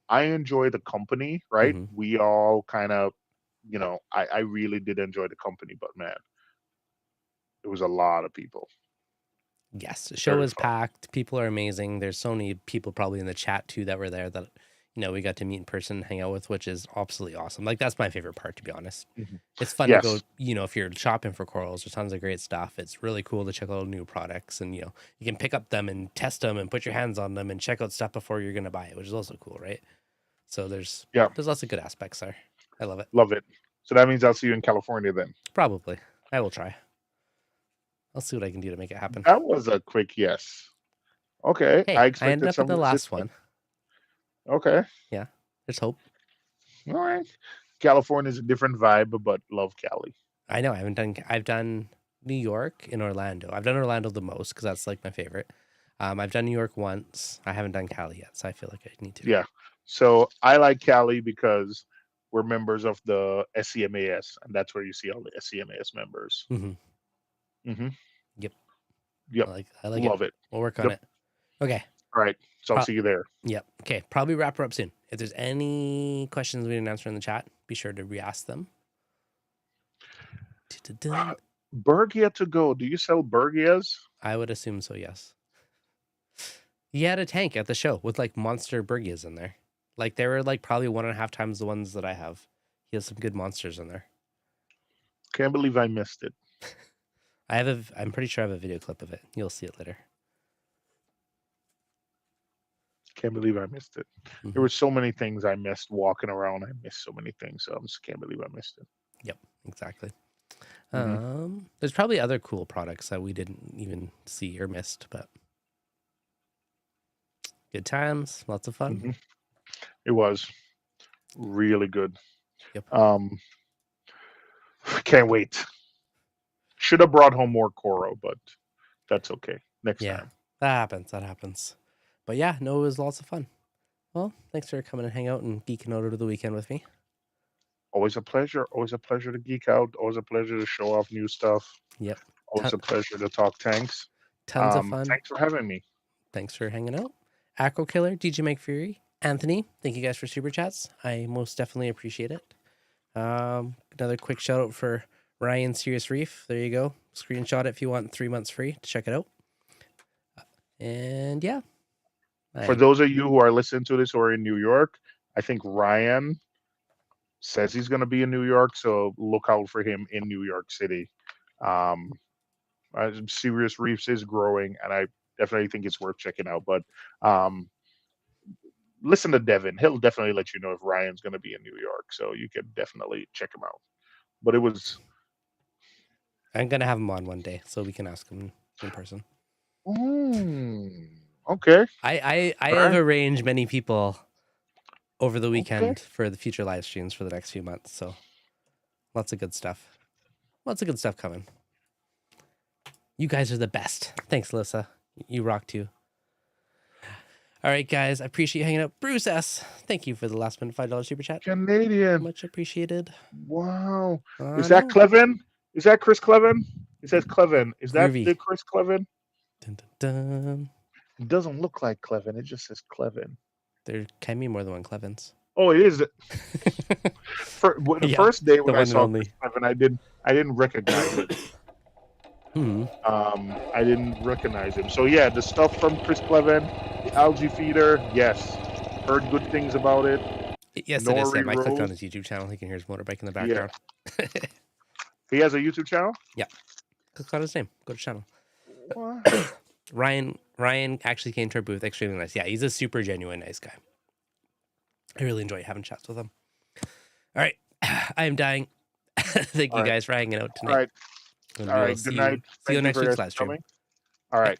[SPEAKER 2] I enjoy the company, right?
[SPEAKER 1] Hmm.
[SPEAKER 2] We all kind of, I really did enjoy the company, but man, it was a lot of people.
[SPEAKER 1] Yes, the show
[SPEAKER 2] Very
[SPEAKER 1] is
[SPEAKER 2] fun.
[SPEAKER 1] packed. People are amazing. There's so many people probably in the chat too that were there that we got to meet in person, hang out with, which is absolutely awesome. Like that's my favorite part, to be honest.
[SPEAKER 2] Mhm.
[SPEAKER 1] It's fun to go,
[SPEAKER 2] Yes.
[SPEAKER 1] if you're shopping for corals, there's tons of great stuff. It's really cool to check out new products, and you can pick up them and test them and put your hands on them and check out stuff before you're gonna buy it, which is also cool, right? So there's
[SPEAKER 2] Yeah.
[SPEAKER 1] there's lots of good aspects there. I love it.
[SPEAKER 2] Love it. So that means I'll see you in California then.
[SPEAKER 1] Probably. I will try. I'll see what I can do to make it happen.
[SPEAKER 2] That was a quick yes. Okay. I
[SPEAKER 1] Hey, I ended
[SPEAKER 2] expected
[SPEAKER 1] up at
[SPEAKER 2] some
[SPEAKER 1] the last
[SPEAKER 2] resistance.
[SPEAKER 1] one.
[SPEAKER 2] Okay.
[SPEAKER 1] Yeah, there's hope.
[SPEAKER 2] All right. California is a different vibe, but love Cali.
[SPEAKER 1] I know I've done New York and Orlando. I've done Orlando the most because that's like my favorite. I've done New York once. I haven't done Cali yet, so I feel like I need to.
[SPEAKER 2] Yeah. So I like Cali because we're members of the SCMAS, and that's where you see all the SCMAS members.
[SPEAKER 1] Hmm.
[SPEAKER 2] Hmm.
[SPEAKER 1] Yep,
[SPEAKER 2] Yep.
[SPEAKER 1] I like it.
[SPEAKER 2] Love it.
[SPEAKER 1] We'll work on
[SPEAKER 2] Yep.
[SPEAKER 1] it. Okay.
[SPEAKER 2] All right. So I'll
[SPEAKER 1] Pro-
[SPEAKER 2] see you there.
[SPEAKER 1] yep. Okay. Probably wrap her up soon. If there's any questions we didn't answer in the chat, be sure to re-ask them. Dun-dun-dun.
[SPEAKER 2] Bergia to go. Do you sell Bergias?
[SPEAKER 1] I would assume so. Yes. He had a tank at the show with like monster Bergias in there. Like they were like probably 1.5 times the ones that I have. He has some good monsters in there.
[SPEAKER 2] Can't believe I missed it.
[SPEAKER 1] I'm pretty sure I have a video clip of it. You'll see it later.
[SPEAKER 2] Can't believe I missed it.
[SPEAKER 1] Mhm.
[SPEAKER 2] There were so many things I missed walking around. I missed so many things. So I just can't believe I missed it.
[SPEAKER 1] Yep, exactly.
[SPEAKER 2] Mhm.
[SPEAKER 1] There's probably other cool products that we didn't even see or missed, but good times, lots of fun.
[SPEAKER 2] Mhm. It was really good.
[SPEAKER 1] Yep.
[SPEAKER 2] Can't wait. Should have brought home more Coro, but that's okay. Next
[SPEAKER 1] Yeah,
[SPEAKER 2] time.
[SPEAKER 1] that happens. That happens. But yeah, no, it was lots of fun. Well, thanks for coming and hang out and geeking out over the weekend with me.
[SPEAKER 2] Always a pleasure. Always a pleasure to geek out. Always a pleasure to show off new stuff.
[SPEAKER 1] Yep.
[SPEAKER 2] Always a pleasure to talk tanks.
[SPEAKER 1] Tons of fun.
[SPEAKER 2] Thanks for having me.
[SPEAKER 1] Thanks for hanging out. Acro Killer, DJ Mike Fury, Anthony, thank you guys for super chats. I most definitely appreciate it. Another quick shout out for Ryan Serious Reef. There you go. Screenshot it if you want 3 months free to check it out. And yeah.
[SPEAKER 2] For those of you who are listening to this who are in New York, I think Ryan says he's going to be in New York, so look out for him in New York City. Serious Reefs is growing, and I definitely think it's worth checking out. But listen to Devin; he'll definitely let you know if Ryan's going to be in New York, so you can definitely check him out. But it was.
[SPEAKER 1] I'm gonna have him on one day so we can ask him in person.
[SPEAKER 2] Okay.
[SPEAKER 1] I
[SPEAKER 2] All
[SPEAKER 1] have
[SPEAKER 2] right.
[SPEAKER 1] arranged many people over the weekend
[SPEAKER 2] Okay.
[SPEAKER 1] for the future live streams for the next few months. So lots of good stuff. Lots of good stuff coming. You guys are the best. Thanks, Alyssa. You rock too. All right, guys. I appreciate you hanging out. Bruce S. Thank you for the last minute $5 super chat.
[SPEAKER 2] Canadian.
[SPEAKER 1] Much appreciated.
[SPEAKER 2] Wow. Is that
[SPEAKER 1] No.
[SPEAKER 2] Clevin? Is that Chris Clevin? It says Clevin. Is that
[SPEAKER 1] Groovy.
[SPEAKER 2] the Chris Clevin?
[SPEAKER 1] Dun, dun, dun.
[SPEAKER 2] It doesn't look like Clevin. It just says Clevin.
[SPEAKER 1] There can be more than one Clevins.
[SPEAKER 2] Oh, it is. The first day when I saw Chris Clevin, I didn't recognize it. I didn't recognize him. So yeah, the stuff from Chris Clevin, the algae feeder, yes. Heard good things about it.
[SPEAKER 1] Yes, it is him. I clicked on his YouTube channel. He can hear his motorbike in the background.
[SPEAKER 2] Yeah. He has a YouTube channel?
[SPEAKER 1] Yeah. Click on his name. Go to channel.
[SPEAKER 2] What?
[SPEAKER 1] Ryan actually came to our booth. Extremely nice. Yeah, he's a super genuine nice guy. I really enjoy having chats with him. All right. I am dying. Thank you guys for hanging out tonight.
[SPEAKER 2] All right. Good night.
[SPEAKER 1] See you next week's live stream.
[SPEAKER 2] All right.